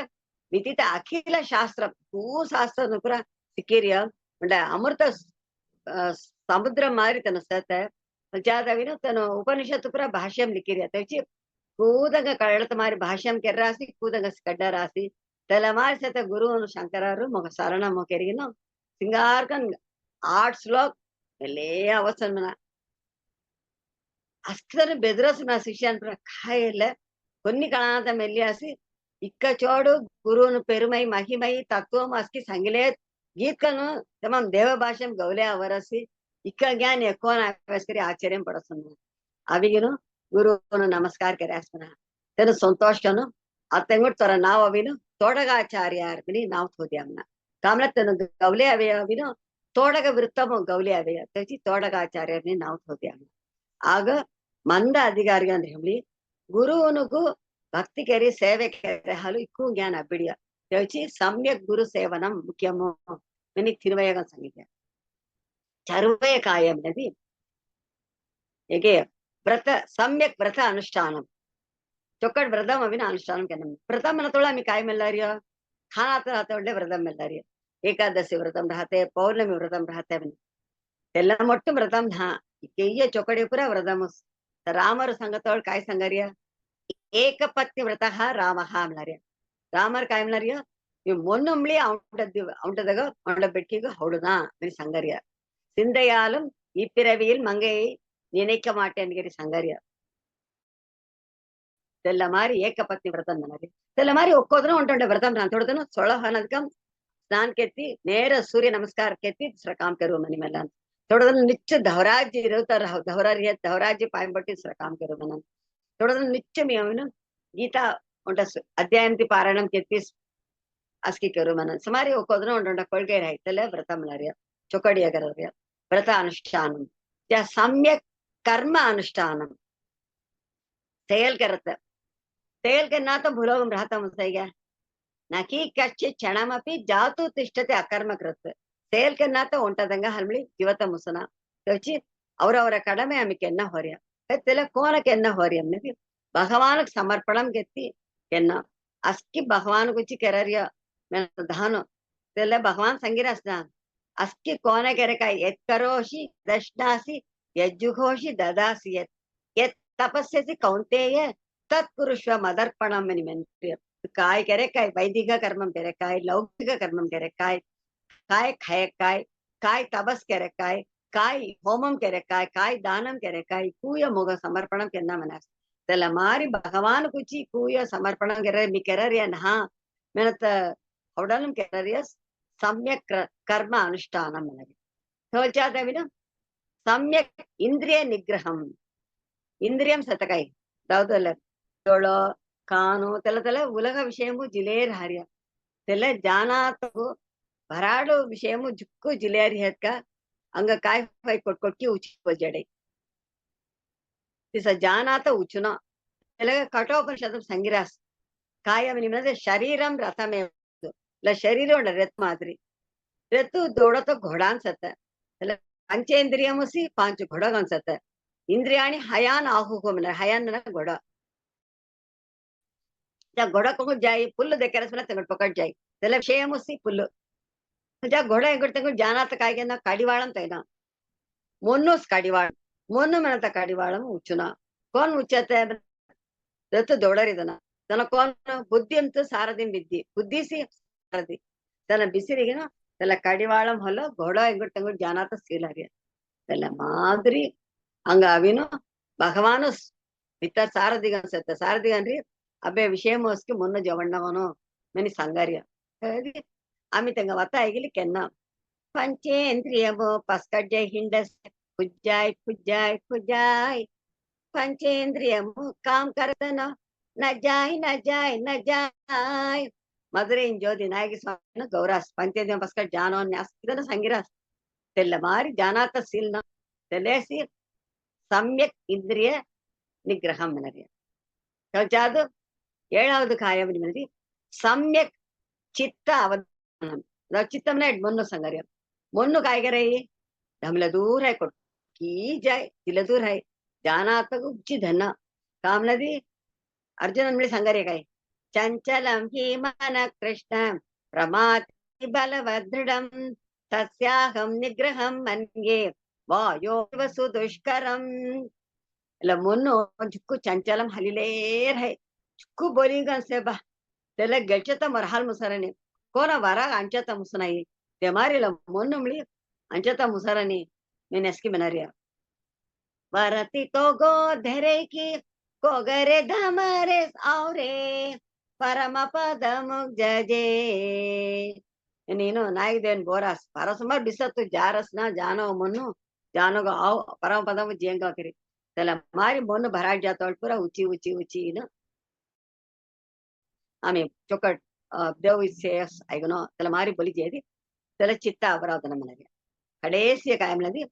विदित अखिल शास्त्र शास्त्र पूरा सिक्किरिय म्हणजे अमृत समुद्र मारी तन सत जादविनो तन उपनिषत् पूरा भाष्यम लिखिरिय त्याची ಕೂದಂಗ ಕಳ್ಳತ ಮಾರಿ ಭಾಷ್ಯಂ ಕೆರ್ರಾಸಿ ಕೂದಂಗ ಕಡ್ಡರಾಸಿ ತಲೆಮಾರಿ ಸತ ಗುರು ಶಂಕರರು ಮೊಗ ಶರಣ ಮೊಕೆರಿಗಿನ సింగార్కన్ 8 శ్లోక్ మెల్లే అవసరమన అస్కర బెదరసిన శిష్యాన్ కాయలే కొన్ని కణాత మెల్లియాసి ఇక్క చోడు గురువును పెరుమై మహిమై తత్వం అస్కి సంగిలే గీత్కను తమం దేవ భాషం గౌలే అవరసి ఇక్క జ్ఞాన్ ఎక్కువ నాకరి ఆశ్చర్యం పడుతుంది అవిగిను ಗುರುವನ್ನು ನಮಸ್ಕಾರ ಕರೆಸ್ತಾನ ತನ್ನ ಸಂತೋಷನು ಅತ್ತಂಗುಟ್ ತರ ನಾವ್ ಅವಿನು ತೋಡಗಾಚಾರ್ಯ ಅರ್ಪಿನಿ ನಾವ್ ತೋದ್ಯಾಮ್ನ ಕಾಮಲ ತನ್ನ ಗೌಲೆ ಅವೇ ಅವಿನು ತೋಡಗ ವೃತ್ತಮ ಗೌಲೆ ಅವೇ ತೆಚಿ ತೋಡಗಾಚಾರ್ಯ ಅರ್ಪಿನಿ ನಾವ್ ತೋದ್ಯಾಮ್ನ ಆಗ ಮಂದ ಅಧಿಕಾರಿ ಅಂದ್ರೆ ಹೇಳಿ ಗುರುವನಿಗೂ ಭಕ್ತಿ ಕೆರಿ ಸೇವೆ ಕೆರೆ ಹಾಲು ಇಕ್ಕೂ ಜ್ಞಾನ ಬಿಡಿಯ ತೆಚಿ ಸಮ್ಯಕ್ ಗುರು ಸೇವನಂ ಮುಖ್ಯಮೋ ನನಗೆ ತಿರುವಯಗ ಸಂಗೀತ ಚರುವಯ ಕಾಯಂ ನದಿ ಹೇಗೆ व्रत सम्यक व्रत अनुष्ठानम चोकट व्रतम अभी अनुष्ठान करना व्रतम मन थोड़ा मी काय मिलणार खाना राहते ಒಳ್ಳೆ व्रतम मिलणार एकादशी व्रतम राहते पौर्णमी व्रतम राहते ಎಲ್ಲ ಮೊಟ್ಟು व्रतम धा केय चोकड़े पूरा व्रतम रामर संगतोळ काय संगार्य ಏಕಪತ್ನಿ ವ್ರತ ರಾಮಃ ಅನ್ನರ್ಯ ರಾಮರ್ काय म्हणणार ನೀವು ಮೊನ್ನೊಮ್ಳಿ ಔಂಟದಾಗ ಔಂಡ ಬೆಟ್ಟಿಗೆ ಹೌಡುನಾ ನೀ ಸಂಗರ್ಯ சிந்தையாலும் இப்பிறவியில் மங்கையை நினைக்க மாட்டேன்கிற சங்கரிய తెల్ల మారి ఏకపత్ని వ్రతం అన్నది తెల్ల మారి ఒక్కోదన ఉంటుండే వ్రతం ನಾನು ತೊಡದನು ಸೊಳಹ ಅನ್ನದಕಂ ಸ್ನಾನ ಕೆತ್ತಿ ನೇರ ಸೂರ್ಯ ನಮಸ್ಕಾರ ಕೆತ್ತಿ ಶ್ರಕಾಂ ಕರುವ ಮನಿ ಮೇಲೆ ತೊಡದನು ನಿಚ್ಚ ಧವರಾಜ್ಯ ಇರುತ್ತಾರ ಧವರಾಜ್ಯ ಪಾಯಿಂಬಟ್ಟಿ ಶ್ರಕಾಂ ಕರುವ ಮನ ತೊಡದನು ನಿಚ್ಚ ಮೇವನು ಗೀತಾ ಉಂಟ ಅಧ್ಯಾಯಂತಿ ಪಾರಾಯಣಂ ಕೆತ್ತಿ ಅಸ್ಕಿ ಕರುವ ಮನ ಸುಮಾರಿ ಒಕ್ಕೋದನ ಉಂಟ ಕೊಳ್ಗೆ ಆಯ್ತಲ್ಲ ವ್ರತ ಮನರ್ಯ ಚೊಕಡಿಯಗರವ್ಯ ವ್ರತ ಅನುಷ್ಠಾನಂ सम्यक कर्म अनुष्ठानम सेल करत सेल करना तो भूलोगम रहता मुझे न कि कच्चे क्षणमपि जातु तिष्ठते अकर्म कृत सेल करना तो उंटदंग हल्मली जीवत मुसना तोची ಅವರವರ ಕಡಮೆ ಆಮಿಕೆನ್ನ ಹೊರ್ಯ ತೆಲ ಕೋನಕೆನ್ನ ಹೊರ್ಯ ಅನ್ನಿ ಭಗವಾನಕ್ ಸಮರ್ಪಣಂ ಗೆತ್ತಿ ಕೆನ್ನ ಅಸ್ಕಿ ಭಗವಾನ್ ಗುಚ್ಚಿ ಕೆರರ್ಯ ಧಾನು ತೆಲ ಭಗವಾನ್ ಸಂಗಿರಸ್ನ अस्की कोने करे का यत् करोषि दशनासि यज्जुघोषि ददासि यत् तपस्यसि कौन्तेय तत्कुरुष्व मदर्पणं मनिमन्त्र्य काय करे काय वैदिक कर्मं करे काय लौकिक कर्मं करे काय काय खाय काय तपस करे काय होमं करे काय दानं करे काय कूय मोग समर्पणं केना मनास त्याला मारी भगवान कुची कूय समर्पणं करे मी करर्य ना मेनत हौडलम करर्यस सम्यक कर्म अनुष्ठानम ಅನ್ನೋದು सम्यक इंद्रिय निग्रहम इंद्रियम सतकाई दाउदಲ್ಲ ತೋಳ ಕಾನು ತೆಲ ಉಲಗ ವಿಷಯಮು ಜಿಲೇರ್ ಹಾರ್ಯ ತೆಲ ಜಾನಾತಗು ಭರಾಡು ವಿಷಯಮು ಜುಕ್ಕು ಜಿಲೇರಿ ಹೆತ್ಕ ಅಂಗ काय फै ಕೊಟ್ಕೊಟ್ಟಿ ಉಚಿ ಜಡೆ तिस जानात उचुना तेल कठोपनिषद संगिरास कायम निम्नदे शरीरम रथमे ಇಲ್ಲ ಶರೀರ ಉಂಡ ರತ್ ಮಾದ್ರಿ ರತ್ತು ದೌಡತ घोडा ಅನ್ಸತ್ತ ಇಲ್ಲ ಪಂಚೇಂದ್ರಿಯಮಸಿ ಪಾಂಚ घोडा ಅನ್ಸತ್ತ ಇಂದ್ರಿಯಾಣಿ ಹಯಾನ್ ಆಹುಕೋಮನ ಹಯಾನ್ घोडा त्या घोडा को जाई पुल देखे रसना तंगड पकड जाई त्याला विषयमसी पुल त्या घोडा एगड तंगड जानात काय केना काडीवाळम तैना मोन्नोस काडीवाळ मोन्न म्हणता काडीवाळम उचुना कोण उच्चते रत दौडरिदನ तन कोण बुद्धि ಅಂತ ಸಾರದಿಂ ವಿದ್ಯೆ ಬುದ್ಧಿಸಿ ಸಾರದಿ ತನ ಬಿಸಿರಿಗೆನ ತಲ ಕಡಿವಾಳಂ ಹೊಲ ಘೋಡ ಎಂಗುಟ್ ತಂಗುಟ್ ಜಾನಾತ ಸೀಲಾರ್ಯ ತಲ ಮಾದ್ರಿ ಹಂಗ ಅವಿನು ಭಗವಾನು ಮಿತ್ತ ಸಾರದಿಗ ಅನ್ಸತ್ತ ಸಾರದಿಗ ಅನ್ರಿ ಅಬ್ಬೆ ವಿಷಯ ಮೋಸ್ಕಿ ಮುನ್ನ ಜವಣ್ಣವನು ಮನಿ ಸಂಗಾರ್ಯ ಆಮಿ ತಂಗ ವತ್ತ ಆಗಿಲಿ ಕೆನ್ನ ಪಂಚೇಂದ್ರಿಯಮು ಪಸ್ಕಡ್ಜೈ ಹಿಂಡಸ್ ಕುಜ್ಜಾಯ್ ಕುಜ್ಜಾಯ್ ಕುಜ್ಜಾಯ್ पंचेंद्रियमु काम करतन न जाय न जाय न जाय मधुरे ज्योति नायक स्वामी गौरास पंचेंद्रियम पस्कर जानो न्यास संगिरास तेल मारी जानात सीलना तेलेसी सम्यक इंद्रिय निग्रहम मनर्य कवचादु ಏಳಾவது ಕಾಯಂ ನಿಮ್ಮಲ್ಲಿ सम्यक चित्त ಅವಧಾನಂ ಚಿತ್ತಂನ ಮೊನ್ನು ಸಂಗರ್ಯ ಮೊನ್ನು ಕಾಯ್ಗರೈ धमला दूर है कोट की जाय तिला दूर है जाना तक उच्ची धन काम नदी अर्जुन संगार्य काय चञ्चलं हि मनः कृष्ण प्रमाथि बलवदृढं तस्याहं निग्रहं मन्ये वायोव सुदुष्करम्. એટલે મનનો ચુક્કુ ચંચલમ હલીલેર હૈ ચુક્કુ બોલી ગંસે બા તેલે ಗೆಲ್ಚತ ಮರಹಾಲ್ ಮುಸರನಿ ಕೋನ ವರಾಗ ಅಂಚತ ಮುಸನಾಯಿ ತೆಮಾರಿಲ ಮೊನ್ನಮ್ಳಿ ಅಂಚತ ಮುಸರನಿ ನೆನೆಸ್ಕಿ ಮನರಿಯ ವರತಿ ತೋಗೋ ಧೆರೇಕಿ ಕೋಗರೆ ಧಮರೆ ಔರೆ ಪರಮ ಪದ ಮುಗ್ಜಜೆ ನೀನು ನಾಯಿದೇನ್ ಬೋರಾಸ್ ಪರಸುಮಾರ್ ಬಿಸತ್ತು ಜಾರಸ್ನ ಜಾನೋ ಮನ್ನು ಜಾನೋಗ ಆವ್ ಪರಮ ಪದ ಜೇಂಗ ಹಾಕಿರಿ त्याला मारी मन भराट जातो पुरा उची उची उची न आम्ही चोकट देव विशेष ऐकनो त्याला मारी बोली जेदी त्याला चित्त अपराधನ మనಗೆ ಕಡೇಸಿಯ ಕಾಯಮ್ಲದಿ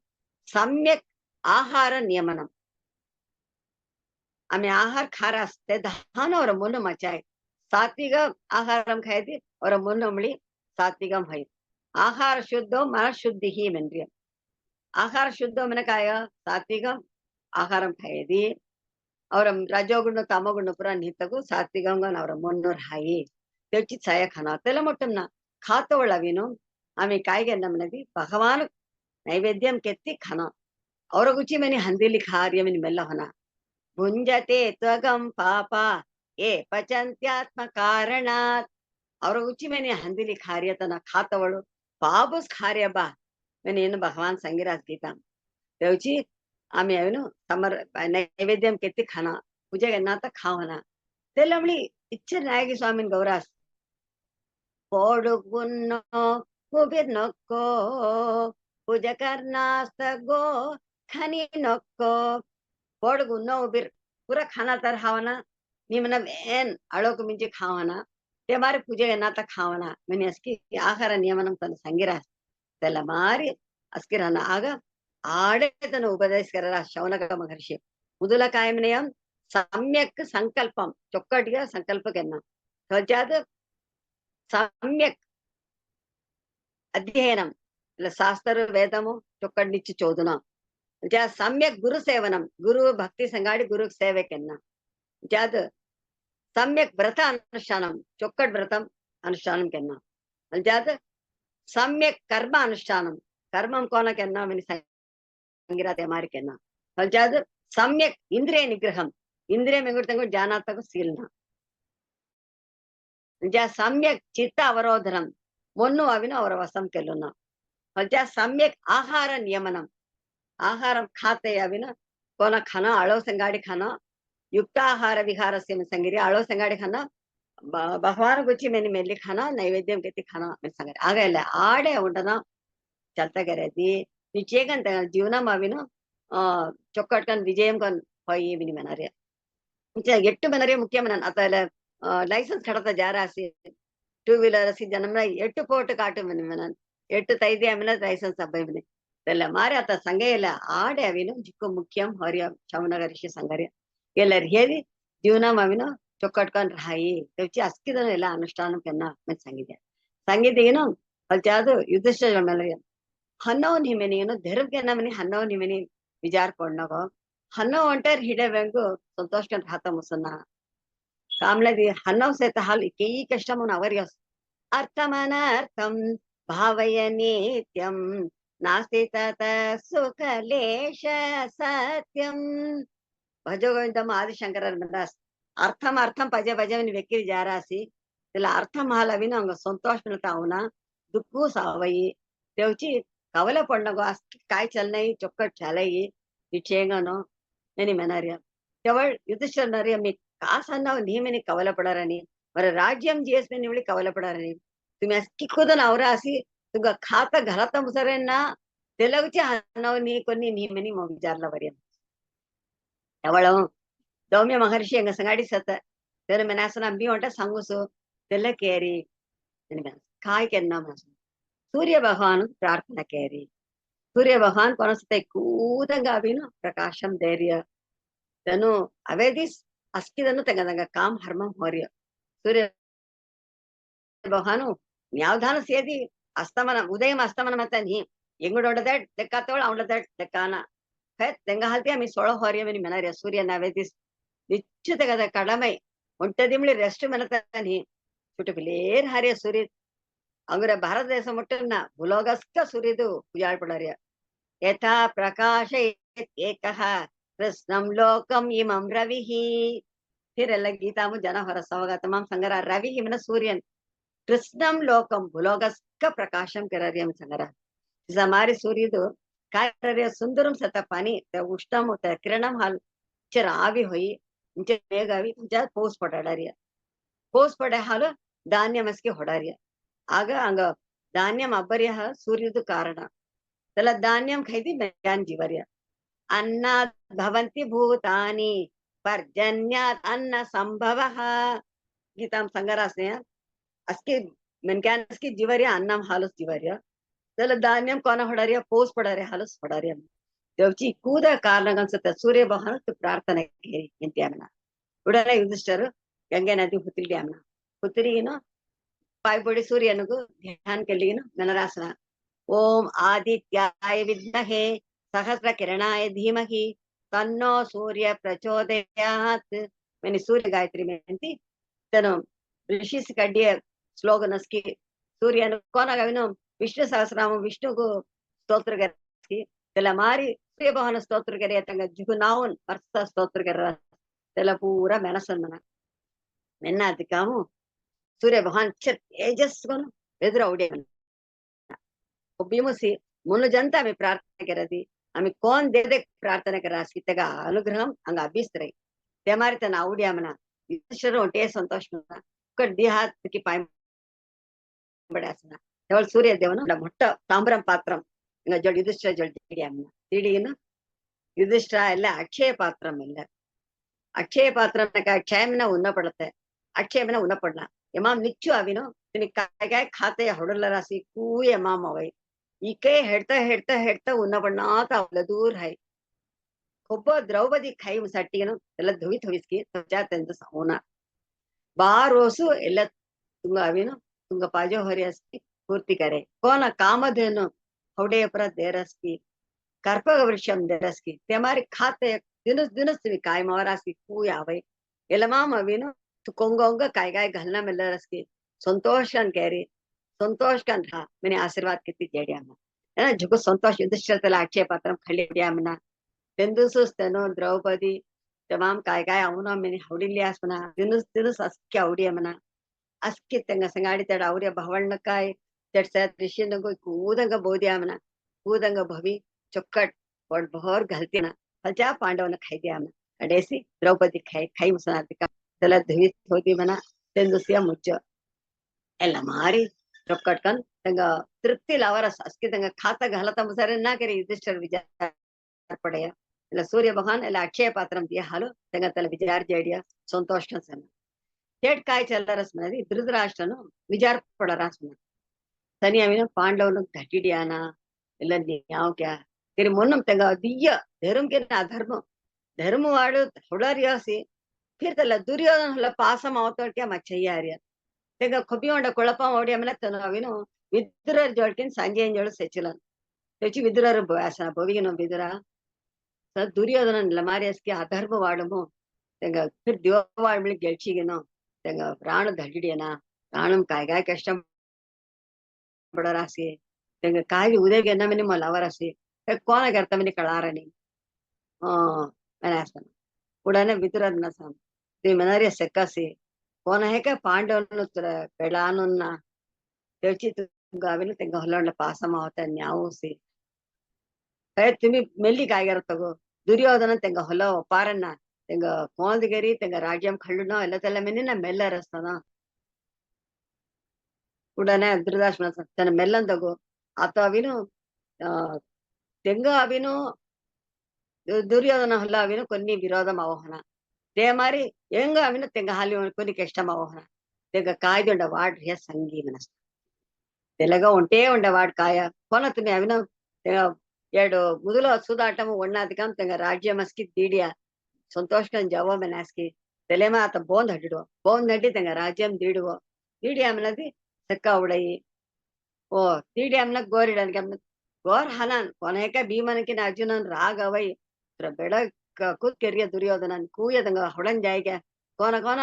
सम्यक आहार नियमनम आम्ही आहार खारा असते दहान और मन मचाय सात्विक आहारम खायदी और मन उमळी सात्विकम होई आहार शुद्ध मन शुद्धि ही मेंद्रिय आहार शुद्ध मन काय सात्विकम आहारम खायदी ಅವರ ರಜೋಗುಣ ತಮಗುಣ ಪುರ ನಿತ್ತಗು ಸಾತ್ವಿಕಂಗ ಅವರ ಮೊನ್ನೂರ್ ಹಾಯಿ తెచ్చి ఛాయ ఖానా తెలమొట్టన్న ఖాతోళ్ళవిను ఆమె కాయిగన్నమనది భగవాన్ నైవేద్యం కెత్తి ఖానా ಅವರ ಗುಚಿ ಮನಿ ಹಂದಿಲಿ ಕಾರ್ಯಮಿನಿ ಮೆಲ್ಲಹನ ಭುಂಜತೆ ತ್ವಗಂ ಪಾಪ ಏ ಪಚಂತ್ಯಾತ್ಮ ಕಾರಣಾತ್ ಅವರ ಗುಚಿ ಮನಿ ಹಂದಿಲಿ ಕಾರ್ಯತನ ಖಾತವಳು ಪಾಪಸ್ ಕಾರ್ಯ ಬಾ ಮನೇನು ಭಗವಾನ್ ಸಂಗಿರಾಜ್ ಗೀತಾ ದೇವಚಿ आम्ही आहे ना समर नैवेद्यम केती खाना पूजा करना तर खावना त्याला म्हणली इच्छा नाही की स्वामीन गौरास पोडुकुन्न उबीर नको पूजा करनास गो खानी नको पोडगुन्न उबीर पुरा खाना तर खावना मी म्हणा ಏನ್ ಅಳೋಕು ಮಿಂಚಿ ಖಾವನ ते ಮಾರಿ ಪೂಜೆ ಎನ್ನಾತ ಖಾವನ ಮನಿ ಅಸ್ಕಿ ಆಹಾರ ನಿಯಮನಂ ತನ್ನ ಸಂಗಿರ ತೆಲ್ಲ ಮಾರಿ ಅಸ್ಕಿರನ ಆಗ ಆಡೇ ತನ್ನ ಉಪದೇಶಕರ ಶೌನಕ ಮಹರ್ಷಿ ಮುದುಲ ಕಾಯಮನೆಯಂ ಸಮ್ಯಕ್ ಸಂಕಲ್ಪಂ ಚೊಕ್ಕಟಿಗೆ ಸಂಕಲ್ಪಕ್ಕೆನ್ನ ಧ್ವಜಾದ సమ్యక్ అధ్యయనం ఇలా శాస్త్ర వేదము చొక్కడినిచ్చి చోదునా సమ్యక్ గురు సేవనం గురు భక్తి సంగాడి గురు సేవకెన్న జాద్ సమ్యక్ వ్రత అనుష్ఠానం చొక్కడ్ వ్రతం అనుష్ఠానం కెన్న జాద్ సమ్యక్ కర్మ అనుష్ఠానం కర్మం కోనకెన్న విని సంగిరాతే మారికెన్న జాద్ సమ్యక్ ఇంద్రియ నిగ్రహం ఇంద్రియ మెంగుడుతంగు జానాతకు శీలన సమ్యక్ చిత్త అవరోధనం మొన్ను అవిను అవర వసం కెల్లున సమ్యక్ ఆహార నియమనం ఆహారం ఖాతే అవిన కోన ఖಾನ ಅಳೋ ಸಂಗಾಡಿ ಖಾನ ಯುಕ್ತಾಹಾರ ವಿಹಾರಸ್ಯ ಸಂಗಿರಿ ಅಳೋ ಸಂಗಾಡಿ ಖಾನ ಭಗವಾನ್ ಗುಚ್ಚಿ ಮೇನಿ ಮೆಲ್ಲಿ ಖಾನ ನೈವೇದ್ಯಂ ಕೆತ್ತಿ ಖಾನ ಸಂಗರಿ ಆಗಲ್ಲ ಆಡೆ ఉండన చల్తగరది నిచేగంత జీవనం అవిను చొక్కట్కన్ విజయం కన్ పోయి విని మనరే ఎట్టు మనరే ముఖ్యమైన అతల ಲೈಸೆನ್ಸ್ ಕಡತ ಜಾರಾಸಿ ಟೂ ವೀಲರ್ ಸಿ ಜನಮ್ನ ಎಟ್ಟು ಪೋಟ್ ಕಾಟು ಮನ ಎಟ್ಟು ತೈದಿ ಆಮೇಲೆ ಲೈಸೆನ್ಸ್ ಹಬ್ಬ ಮನೆ ಎಲ್ಲ ಮಾರಿ ಆತ ಸಂಘ ಎಲ್ಲ ಆಡೆ ಅವಿನು ಜಿಕ್ಕು ಮುಖ್ಯಂ ಹೊರಿಯ ಚೌನಗರಿಷಿ ಸಂಗರ್ಯ ಎಲ್ಲರು ಹೇಳಿ ಜೀವನ ಅವಿನು ಚೊಕ್ಕಟ್ಕೊಂಡ್ ರಾಯಿ ತೆಚ್ಚಿ ಅಸ್ಕಿದನು ಎಲ್ಲ ಅನುಷ್ಠಾನ ಕೆನ್ನ ಮತ್ತೆ ಸಂಗೀತ ಸಂಗೀತಿಗೇನು ಅದು ಯುಧಿಷ್ಠಿರ ಮೇಲೆ ಹನ್ನವನ್ ಹಿಮೆನಿಗೇನು ಧರ್ಮಗೆನ್ನ ಮನಿ ಹನ್ನವನ್ ಹಿಮೆನಿ ವಿಚಾರಕೊಂಡಾಗ ಹನ್ನವ್ ಒಂಟರ್ ಹಿಡೇವೆಂಗು ಸಂತೋಷಕಂತ ಹಾತ ಮುಸನ್ನ ಕಾಮ್ಲದಿ ಹನ್ನವ್ ಸೇತ ಹಾಲ್ ಕೈ ಕಷ್ಟಮನ ಅವರ್ಯಸ್ ಅರ್ಥಮನರ್ಥಂ ಭಾವಯ ನಿತ್ಯಂ ನಾಸ್ತಿ ತತ ಸುಖಲೇಶ ಸತ್ಯಂ ಭಜಗೋವಿಂದಮ್ಮ ಆದಿಶಂಕರರ್ ಮಂದಾಸ್ ಅರ್ಥಂ ಅರ್ಥಂ ಪಜ ಭಜವನಿ ವ್ಯಕ್ತಿ ಜಾರಾಸಿ ಇಲ್ಲ ಅರ್ಥಂ ಹಾಲ್ ಅವಿನ அவங்க संतोष आवना दुःखू सावई तेवची कवला पडणगो अस काय चलनाई चොක්කට් चालई विषयंगनो नेनी मनारिया तेवळ युधिष्ठिर नरिया मी कासन्नाव नेहमी कवला पडारनी वर राज्यम जीएस में निवळी कवला पडारनी तुम्ही किक्कुदन आवरा असी तुगा खाता घरात मुसरेना तेलगची हन्नाव नी कोनी नेहमी मग विचारला बरी तेवळ दौम्य महर्षी अंग संगाडी सत तेर मनासना अंबी वाटा सांगूसो तेल केरी काय केन्ना मासु सूर्य भगवान प्रार्थना केरी सूर्य भगवान कोनसते कूदंगा अभिनो प्रकाशम धैर्य तनु अवेदिस अस्किदनु तंगदंग काम हर्मं होर्य सूर्य भगवानु न्यावधान ಸೇದಿ ಅಸ್ತಮನ ಉದಯಂ ಅಸ್ತಮನ ಮತ ನೀ ಎಂಗುಡೊಡದ ಲೆಕ್ಕತೋಳ ಅವಳದ ಲೆಕ್ಕಾನ ತೆಂಗ ಹಾಲ್ತಿ ಅಮಿ ಸೊಳ ಹೊರಿಯ ಮಿನಿ ಮೆನರಿಯ ಸೂರ್ಯ ನವೇದಿಸ್ ನಿಶ್ಚಿತಗದ ಕಡಮೈ ఒంటదిమిలి రెస్ట్ మనతని చుట్టుపిలేర్ హరియ సూర్య అంగుర భారతదేశం ముట్టన్న భూలోకస్క సూర్యుడు పుజాడ్పడారు యథా ప్రకాశ ఏకః కృష్ణం లోకం ఇమం రవిః ಹಿರೆಲ್ಲ ಗೀತಾಮು ಜನ ಹೊರ ಸವಗತಮಾಂ ಸಂಗರ ರವಿ ಹಿಮನ ಸೂರ್ಯನ್ ಕೃಷ್ಣಂ ಲೋಕಂ ಭುಲೋಗಸ್ಕ ಪ್ರಕಾಶಂ ಕೆರರಿಯಂ ಸಂಗರ हमारे सूर्य कार्य सुंदरम सत पानी उष्णम किरणम हाल चर आवी हुई ಬೇಗ ಆವಿ ಪೋಸ್ ಪಡಾಡಾರಿಯ ಪೋಸ್ ಪಡೆ ಹಾಲು ಧಾನ್ಯ ಮಸ್ಗೆ ಹೊಡಾರಿಯ ಆಗ ಹಂಗ ಧಾನ್ಯಂ ಅಬ್ಬರಿಯ ಸೂರ್ಯದು ಕಾರಣ ತಲ ಧಾನ್ಯಂ ಖೈದಿ ಜ್ಞಾನ್ ಜೀವರ್ಯ ಅನ್ನ ಭವಂತಿ ಭೂತಾನಿ ಪರ್ಜನ್ಯಾತ್ ಅನ್ನ ಸಂಭವ ಗೀತಾಂ ಸಂಗರಾಸ್ನೇಯ ಅಸ್ಕೆ ಮೆನ್ಕ್ಯಾನ್ ಅಸ್ಕೆ ಜೀವರ್ಯ ಅನ್ನಂ ಹಾಲಸ್ ಜೀವರ್ಯ ತಲ ಧಾನ್ಯಂ ಕೋನ ಹೊಡಾರಿಯ ಪೋಸ್ ಪಡಾರಿಯ ಹಾಲಸ್ ಹೊಡಾರಿಯ ದೇವಚಿ ಕೂದ ಕಾರಣ ಅನ್ಸುತ್ತೆ ಸೂರ್ಯ ಭಗವಾನ್ ಪ್ರಾರ್ಥನೆ ಎಂತ್ಯಾಮನ ಉಡನೆ ಯುಧಿಷ್ಠರು ಗಂಗೆ ನದಿ ಹುತ್ತಿಲ್ ಡ್ಯಾಮ್ನ ಹುತ್ತಿರಿಗಿನ ಪಾಯ್ಬೊಡಿ ಸೂರ್ಯನಿಗೂ ಧ್ಯಾನ ಕೆಲ್ಲಿಗಿನ ಗಣರಾಸನ ಓಂ ಆದಿತ್ಯಾಯ ವಿದ್ಮಹೆ ಸಹಸ್ರ ಕಿರಣಾಯ ಧೀಮಹಿ ತನ್ನೋ ಸೂರ್ಯ ಪ್ರಚೋದಯಾತ್ ಮನಿ ಸೂರ್ಯ ಗಾಯತ್ರಿ ಮೆಂತಿ ತನು ಋಷಿಸ್ ಕಡ್ಡಿಯ ಸ್ಲೋಗನಸ್ಕಿ ಸೂರ್ಯನ ಕೋನಗವಿನ ವಿಷ್ಣು ಸಹಸ್ರನಾಮ ವಿಷ್ಣುಗೂ ಸ್ತೋತ್ರಗರ್ಸ್ಕಿ त्याला मारी सूर्य भगवान स्तोत्र करे तंग जुगुनावून वर्ष स्तोत्र कर त्याला पूरा मेनसन मना मेन्ना अधिकामु सूर्य भगवान तेजस कोनु एदुर औडे ಒಬ್ಬಿಮುಸಿ ಮುನ್ನು ಜಂತ ಆమె ಪ್ರಾರ್ಥನೆ ಕರದಿ ಆమె ಕೋನ್ ದೇದೆ ಪ್ರಾರ್ಥನೆ ಕರಾಸಿ ತಗ ಅನುಗ್ರಹಂ ಹಂಗ ಅಭಿಸ್ತರೈ ತೆಮಾರಿ ತನ ಔಡಿ ಆಮನ ಈಶ್ವರ ಒಂಟೇ ಸಂತೋಷ ಮನ ಕಡ್ ದಿಹಾತ್ ಕಿ ಪಾಯ ಬಡಾಸನ ದೇವಳ ಸೂರ್ಯ ದೇವನ ಮೊಟ್ಟ ತಾಮ್ರಂ ಪಾತ್ರಂ ఇంకా జడ్ యుధిష్ఠ జడ్ తిడియమ్మ తిడిగిన యుధిష్ఠ ಎಲ್ಲ ಅಕ್ಷಯ ಪಾತ್ರಂ ಇಲ್ಲ ಅಕ್ಷಯ ಪಾತ್ರಂ ಕ್ಷಯಮನ ಉನ್ನಪಡುತ್ತೆ ಅಕ್ಷಯಮನ ಉನ್ನಪಡ್ಲ ಎಮಾಮ್ ನಿಚ್ಚು ಅವಿನು ತಿನಿ ಕಾಯಗಾಯ ಖಾತೆಯ ಹೊಡಲ ರಾಸಿ ಕೂಯ ಎಮಾಮ್ ಅವೈ ಈಕೆ ಹೆಡ್ತಾ ಹೆಡ್ತಾ ಹೆಡ್ತಾ ಉನ್ನಪಡ್ನಾತ ಅವಲ ದೂರ ಹೈ ಒಬ್ಬ ದ್ರೌಪದಿ ಖೈ ಸಟ್ಟಿಗನು ಎಲ್ಲ ಧುವಿ ಥವಿಸ್ಕಿ ಜಾತೆಂದು ಸೌನ ಬಾರೋಸು ಎಲ್ಲ ತುಂಗ ಅವಿನು ತುಂಗ ಪಾಜೋ ಹೊರಿಯಸ್ಕಿ ಪೂರ್ತಿ ಕರೆ ಕೋನ ಕಾಮಧೇನು हौडे पर देरस्की कर्पग वृक्षम देरस्की तेमारी खाते दिनस दिनस तुम्ही काय मावरास्की कू यावे एलमाम अविनो तू कोंगोंग काय काय घालना मिलरस्की संतोषन कैरी संतोषकन हा मैंने आशीर्वाद किती जेड्याम है ना जुको संतोष युधिष्ठिर तला अक्षय पात्रम खली ड्यामना तेंदुसुस तेनो द्रौपदी तमाम काय काय अवनो मैंने हौडिल्यास मना दिनस दिनस अस्के औडियमना अस्के तेंग संगाडी तेड और्य भवण काय ऋषिनगो कूदंग बोध्यामನ कूदंग भवी चौकट और बहुत गलती ना हजा पांडवन खाई दिया मना कडेसी द्रौपदी खाई खाई मुसनातिका तला धुई होती मना तेंदुसिया मुच्च ಎಲ್ಲ ಮಾರಿ ಚೊಕ್ಕಟ್ಕನ್ ತಂಗ ತೃಪ್ತಿ ಲವರ ಅಸ್ಕಿ ತಂಗ ಖಾತ ಗಲತ ಮುಸರೆ ನಾ ಕರಿ ಯುಧಿಷ್ಠಿರ ವಿಚಾರ ಪಡೆಯ ಎಲ್ಲ ಸೂರ್ಯ ಭಗವಾನ್ ಎಲ್ಲ ಅಕ್ಷಯ ಪಾತ್ರಂ ದಿಯ ಹಾಲು ತಂಗ ತಲ ವಿಚಾರ ಜೇಡಿಯ ಸಂತೋಷ ಸನ ಚೇಟ್ ಕಾಯಿ ಚಲ್ಲರಸ್ ಮನದಿ ಧೃತರಾಷ್ಟ್ರನು ವಿಚಾರ ಪಡರಾಸ್ ಮನ तनी आम्ही पांडव घटिड्याना ಎಲ್ಲ ನ್ಯಾವ್ ಕ್ಯಾ तेरे मोनम तंगा दिया धर्म के ना अधर्म धर्म वाड़ ಹೊಡರಿಯಾಸಿ फिर तला दुर्योधन हला पासम आवतोड क्या मच्छಯ್ಯಾರ್ಯ तेगा खबियोंड कोळಪ ओडी आमला तनो अविनो विद्रर जोडकिन संजय जोड सेचलन तेची विद्रर भाषा भविगिनो विद्र स दुर्योधन लमारियस के अधर्म वाडमो तेगा फिर दिवाळ मिळ गेल्चिगिनो तेगा प्राण धडिडियना प्राणम काय काय कष्ट बडरासी तेंग कायगी उदयगे ना मैंने मलावरासी कोण करता मैंने कळारनी मैंने आसन उड़ाने वितरन ना साम ते मनारी सेक्कासी कोण है का पांडवन पेड़ानुन्ना तेची गाविन तेंग हल्लोंड पासम आवता न्यावसी है तुम्ही मेल्ली काय करतगो दुर्योधन तेंग हल्लो पारನ್ನ तेंग कोणदिगेरी तेंग राज्यम खल्लुनो ಎಲ್ಲ ತಲೆ ಮೆನ್ನಿನ ಮೆಲ್ಲರಸ್ತನ उड़ाने ಧೃತರಾಷ್ಟ್ರನ ತನ್ನ ಮೆಲ್ಲಂದಗೋ ಆತ ಅವಿನು ತೆಂಗ ಅವಿನು ದುರ್ಯೋಧನ ಹಲ್ಲ ಅವಿನು కొన్ని విరోధం అవహన తే మరి ఏంగ అవిను తెంగ హాలి కొన్ని కష్టం అవహన తెంగ కాయదొండ వాడ్ రే సంగీ మనస్ తెలగా ఉంటే ఉండ వాడ్ కాయ కొన తుని అవిను ఏడు ముదులో సుదాటము ಒಣ್ಣಾದಿಕಂ ತೆಂಗ ರಾಜ್ಯ ಮಸ್ಕಿ ದೀಡಿಯ ಸಂತೋಷಕನ್ ಜವ ಮನಾಸ್ಕಿ ತೆಲೆಮ ಆತ ಬೋಂದ್ ಹಡಿಡೋ ಬೋಂದ್ ನಡಿ ತೆಂಗ ರಾಜ್ಯಂ ದೀಡುವೋ ದೀಡಿಯ ಮನದಿ ಸಕ್ಕ ಉಡಯಿ ಓ ದೀಡಿ ಅಮ್ನ ಗೋರಿಡನ್ಗೆ ಅಮ್ನ ಗೋರ್ ಹನನ್ ಕೊನೆಕ ಭೀಮನಕಿನ ಅರ್ಜುನನ್ ರಾಗವೈ ಬೆಡ ಕೂತ್ ಕೆರಿಯ ದುರ್ಯೋಧನನ್ ಕೂಯದಂಗ ಹೊಳನ್ ಜಾಯಿಗೆ ಕೋನ ಕೋನ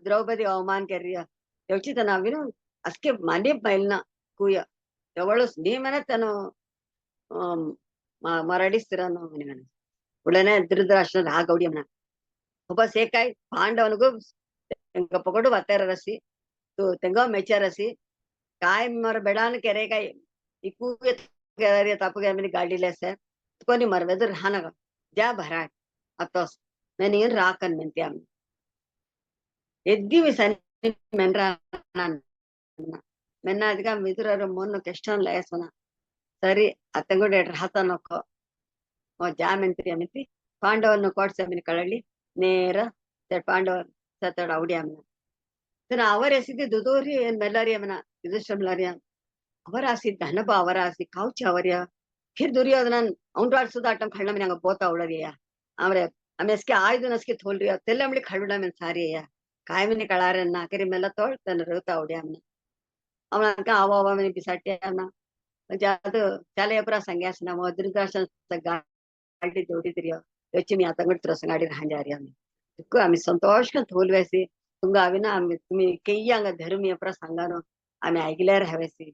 द्रौपदी अवमान केरिया तेवची तन अविनो अस्के मांडी बैलना कुया तेवळस नी मने तनु मराठीस्तिरनो मने मने उडने ಧೃತರಾಷ್ಟ್ರ ರಾಗೌಡಿ ಮನ ಒಬ್ಬ ಸೇಕಾಯ್ ಪಾಂಡವನಿಗೂ ತೆಂಗ ಪಕೊಂಡು ಬತ್ತಾರ ರಸಿ ತೆಂಗ ಮೆಚ್ಚಾರಸಿ काय मर बेडान केरे काय इकू केरे तापू के मैंने गाड़ी ले से कोनी मर वेदर हाना जा भराट अतोस मैं नहीं राकन मेंते हम ಎದ್ದಿ ಸನಿ ಮೆನ್ರ ಮೆನ್ನ ಅದಕ ಮಿದುರರ ಮೊನ್ನ ಕೆಷ್ಟನ್ ಲೇಸನ ಸರಿ ಅತ್ತಂಗುಡೆ ರಾತನಕ್ಕೋ ಜಾಮೆಂತ್ರಿ ಅಮಿತಿ ಪಾಂಡವನ್ನು ಕೋಡ್ಸಮಿನ ಕಳಲಿ ನೇರ ಪಾಂಡವ ಸತ್ತಡ ಅವಡಿಯಮ್ಮನ ತನ ಅವರೆಸಿದ್ದು ದುದೋರಿ ಮೆಲ್ಲರಿ ಅಮ್ಮನ ಯುಧಿಷ್ಠಿರಮಲಾರಿಯ ಅವರಾಸಿ ಧನಬ ಅವರಾಸಿ ಕೌಚ ಅವರ್ಯ फिर दुर्योधनन औंडाड सुदाटम खळना मिनंग बोता उळरिया आमरे अमेस्के आयदु नस्के थोलरिया तेल्लमली खळुडा मिन सारिया काय मिने कळारನ್ನ करी मेला तोळ तन रोता उड्यामना ಅವನಕ ಅವ ಅವ ಮಿನಿ ಬಿಸಾಟ್ಯಾನ ಜಾದು ಚಾಲೆಯಪುರ ಸಂಗ್ಯಾಸನ ಧೃತರಾಷ್ಟ್ರ गाडी जोडीतरिया त्याची मी आता गट त्रस गाडी रांजारी आम्ही संतोष का थोल वैसी तुंगा आवी ना आम्ही तुम्ही केयंग धर्मी अपरा सांगानो आम्ही ऐकल्यार हवेसी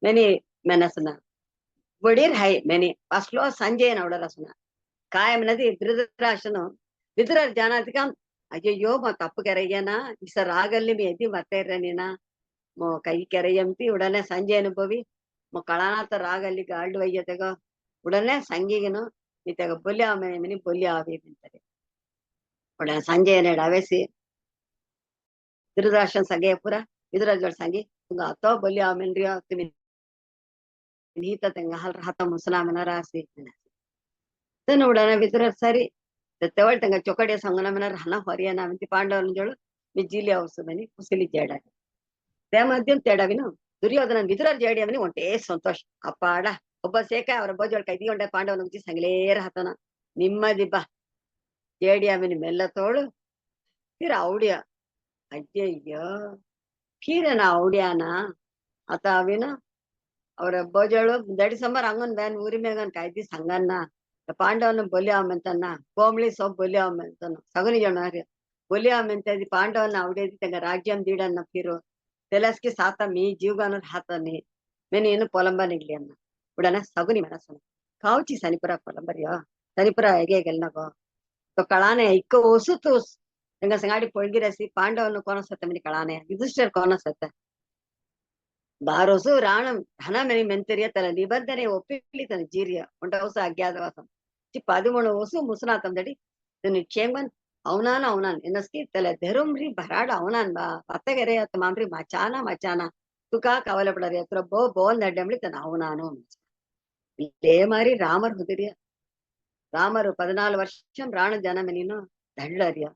मैंने मेनसना वडीर हाय मैंने असलो संजय नवडर असना काय म्हणती ಧೃತರಾಷ್ಟ್ರನು ವಿದುರ ಜಾನಾತಿಕ ಅಯ್ಯಯ್ಯೋ ತಪ್ಪು ಕೆರೆಯನ ಈ ಸರ್ ಆಗಲ್ಲಿ ಮೀ ಎದ್ದಿ ಮತ್ತೆ ನೀನ ಕೈ ಕೆರೆಯಂತಿ ಉಡನೆ ಸಂಜೆ ಅನುಭವಿ ಕಳನಾಥ ರಾಗಲ್ಲಿ ಗಾಲ್ಡು ಅಯ್ಯತೆಗ ಉಡನೆ ಸಂಗಿಗೆನು ಇತ್ತಾಗ ಬೊಲ್ಯ ಮಿನಿ ಬೊಲ್ಯ ಆವಿ ಅಂತಾರೆ ಉಡನೆ ಸಂಜೆ ಏನೇಳು ಅವೇಸಿ ಧೃತರಾಷ್ಟ್ರನ ಸಂಗೆ ಪುರ ವಿದುರ ಜೋಳ ಸಂಗಿ ತುಂಗ ಅತ್ತೋ ಬೊಲ್ಯ ಆಮೇನ್ರಿ ತುಮಿ ನೀತ ತೆಂಗ ಹಲ್ರ ಹತ ಮುಸಲಾಮನ ರಾಸಿ तन उडाना वितर सरी तेवळ तंगा चोकडिया संगना मना राहना हरियाणा म्हणती पांडवन जोळ मी जिली आवस मनी कुसली जेडा त्या मध्यम तेडाविनो ದುರ್ಯೋಧನ ವಿದುರ ಜೇಡಿ ಅವನಿ ಒಂಟೇ ಸಂತೋಷ ಅಪ್ಪಾಡ ಒಬ್ಬ ಸೇಕ ಅವರ ಬೋಜೋಳ ಕೈದಿ ಒಂಟೆ ಪಾಂಡವನ ಗುಚ್ಚಿ ಸಂಗಲೇರ ಹತನ ನಿಮ್ಮದಿ ಬಾ ಜೇಡಿ ಅವನಿ ಮೆಲ್ಲ ತೋಳು ಫಿರ್ ಅವಡಿಯ ಅಯ್ಯಯ್ಯೋ ಫಿರನ ಅವಡಿಯಾನ ಅತ ಅವಿನ ಅವರ ಬೋಜೋಳು ದಡಿ ಸಂಬಾರ ಅಂಗನ್ ಬ್ಯಾನ್ ಊರಿ ಮೇಗನ್ ಕಾಯ್ದಿ ಸಂಗನ್ನ ಪಾಂಡವನ ಬೊಲಿಯಾವಂತನ್ನ ಕೋಮಳಿ ಸೊಬ್ ಬೊಲಿಯಾವಂತನ ಸಗುನಿ ಜನ ಬೊಲಿಯಾವಂತ ಪಾಂಡವನ ಅವಡೇದಿ ತಂಗ ರಾಜ್ಯಂ ದೀಡನ್ನ ಫಿರು तेलसकी साता मी जीवगानर हाताने मैंने ಏನು ಪೊಲಂಬ ನಿಗ್ಲಿ ಅನ್ನ ಉಡನ ಸಗುನಿ ಮನಸ್ಸನ ಕಾವುಚಿ ಸನಿಪುರ ಪೊಲಂಬರಿಯ ಸನಿಪುರ ಹೇಗೆ ಗೆಲ್ನಗೋ तो कळाने इक्क ओसुतोस तेंगा संगाडी पोळगिरसी पांडवनु कोण सत्त मिनी कळाने युधिष्ठिर कोण सत्त ಬಾರೋಸು ರಾಣಂ ಧನ ಮೆನಿ ಮೆಂತೆರಿಯ ತಲ ನಿಬಂಧನೆ ಒಪ್ಪಿಲಿ ತನ ಜೀರಿಯ ಒಂಟವಸ ಅಜ್ಞಾತವಾಸಂ ಚಿ 13 ಓಸು ಮುಸನಾತಂ ದಡಿ ತನಿ ಕ್ಷೇಮನ್ అవునాను ఎనస్కి తెల ధెరుమ్రి భరాడ అవునాన్ బా అత్తగరే అత్త మామ్రి మచానా తుకా కవలపడరి అత్ర బోల్ నడ్డెంలి తన అవునాను ఇదే మారి రామర్ ಹುದಿರಿಯ ರಾಮರು 14 ವರ್ಷಂ ರಾಣ ಜನಮೆನಿನು ದಳ್ಳರಿಯ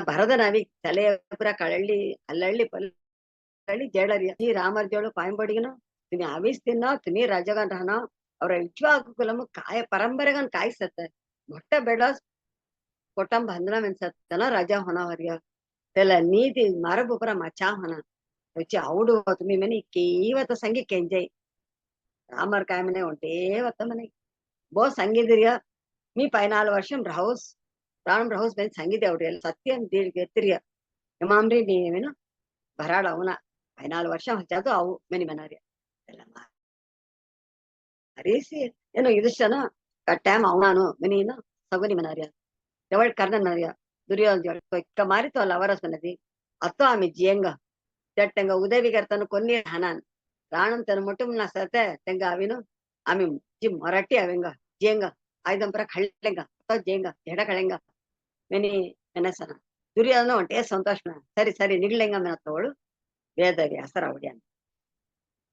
ಭರದನವಿ ತಲೆಪುರ ಕಳಳ್ಳಿ ಅಲ್ಲಳ್ಳಿ ಪಲ್ಲಿ ಜೇಳರಿಯ ಈ ರಾಮರ್ ಜೋಳು ಪಾಯಿಂಬಡಿಗನು ತಿನಿ ಆವಿಸ್ತಿನ್ನೋ ತಿನಿ ರಾಜಗನ್ ರಹನೋ ಅವರ ಇಚ್ವಾಕು ಕುಲಮು ಕಾಯ ಪರಂಪರೆಗನ್ ಕಾಯಿಸತ್ತ ಮೊಟ್ಟ ಬೇಡ कोटम बंधना में सत्तना राजा होना हरिया तेला नीति मारबुपरा मचा होना వచ్చి అవుడు तुम्ही मनी केवत संगी केंजय रामर काय मने ఉంటే వత मने बो संगीदिरिया मी 14 वर्षం राहुस राम राहुस ben संगीत आवडेल सत्यम दीड गेत्रिया एमामरी नीवेनो भराड అవునా 14 ವರ್ಷం ಹಚ್ಚದು ಅವು ಮನಿ ಮನಾರಿಯ ಎಲ್ಲ ಅರೇಸಿ ಏನೋ ಇದಿಷ್ಟನ ಕಟ್ಟಾಮ ಅವನಾನು ಮನಿನ ಸಗುನಿ ಮನಾರಿಯ तेवळ कर्णन दुर्योधन इक्क मारितो अಲ್ಲ ಅವರ ಸನದಿ अतो आम्ही जियंग त्या तेंगा उदवी करताना कोणी हानान राणन तन मोठुमना सते तेंगा आविनो आम्ही जी मराठी आवेंगा जियंग आयदंपरा खळ्ळेंगा अतो जियंग झेड खळेंगा मेनी मेनसನ ದುರ್ಯೋಧನ ಒಂಟೇ ಸಂತೋಷನ ಸರಿ ನಿಗ್ಲೆಂಗ ಮೇನ ತೋಳು ವೇದವ್ಯಾಸರ ಅವಡ್ಯಾನ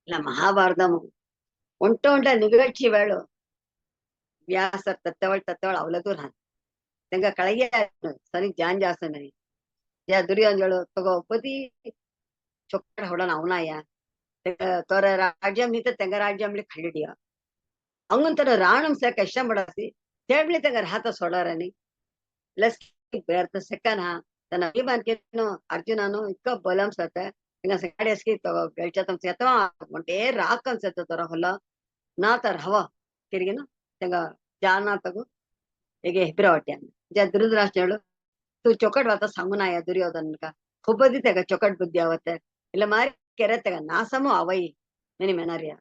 ಇಲ್ಲ ಮಹಾಭಾರತము ಒಂಟ ನಿಗழ்ச்சி వేళ ವ್ಯಾಸರ ತತ್ತವಳ ಅವಲದು ರಾನ್ तेंगा कळगे सनी जान जास्त नाही या दुर्योधन तगो पती चोकड होडन ಅವನಾಯ तोर राज्यम नीत तेंगा राज्यमली खळडिया अंगन तर राणम से कष्टम बडासी तेबली तेंगा राहत सोडारनी लस बेर्त सेकन हा तन अभिमान केनो अर्जुननो इक्क बलम सत तेंगा सगाडेस्की तगो गेळचतम सेतो मोंटे राकन सेत तोर ಹೊಲ ना तर हवा तिरिगिनो तेंगा जाना तगो ಹೇಗೆ ಹೆಬ್ರವಟ್ಯಾನ ಧೃತರಾಷ್ಟ್ರಳು तू चौकट वाता सांगू ना या दुर्योधन का खूप का चौकट बुद्धी आवते ಇಲ್ಲ ಮಾರಿ ಕೆರೆತಗ ನಾಸಮು ಅವೈ ನೆನಿ ಮೆನಾರಿಯ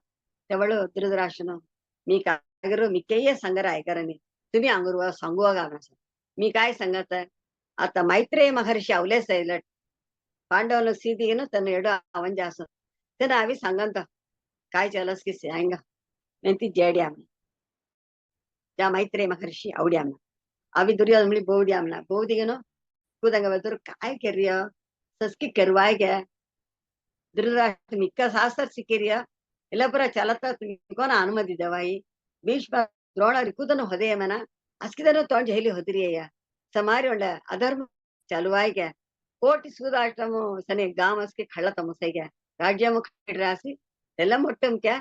तेवळ धृतराष्ट्रनो मी कागरू मी केये संगर ऐकरनी तुम्ही अंगुरवा सांगुवा गावना मी काय सांगत आता मैत्रेय महर्षी ಅವಲೇ ಸೈಲಟ್ पांडवನ सीतीगेनु तन एडो अवंजास तन आवी सांगंत काय चालस की सांग नेंती जेड्याम त्या मैत्रेय महर्षी आवड्याम आवी दुर्योधन मिली बोवड्यामना बोवदिगेनु ಕೂದಂಗ ಬದ್ರು काय केरिया सस्की करवायगे धृतराष्ट्र मिक्का शास्त्र सिक्किरिया ಇಲ್ಲ ಪುರ ಚಲತ ತಿಕೋನ ಅನುಮತಿ ದೇವಾಯಿ ಭೀಷ್ಮ ದ್ರೋಣರು ಕೂದನು ಹೊದೆಯ ಮನ ಅಸ್ಕಿದನು ತೊಂಜ ಹೇಳಿ ಹೊದಿರಿಯ ಸಮಾರಿ ಒಳ್ಳೆ ಅಧರ್ಮ ಚಲುವಾಯಿಗೆ ಕೋಟಿ ಸೂದಾಷ್ಟಮು ಸನಿ ಗಾಮಸ್ಗೆ ಕಳ್ಳ ತಮಸೈಗೆ ರಾಜ್ಯ ಮುಖ ರಾಸಿ ಎಲ್ಲ ಮೊಟ್ಟಂಕ್ಯ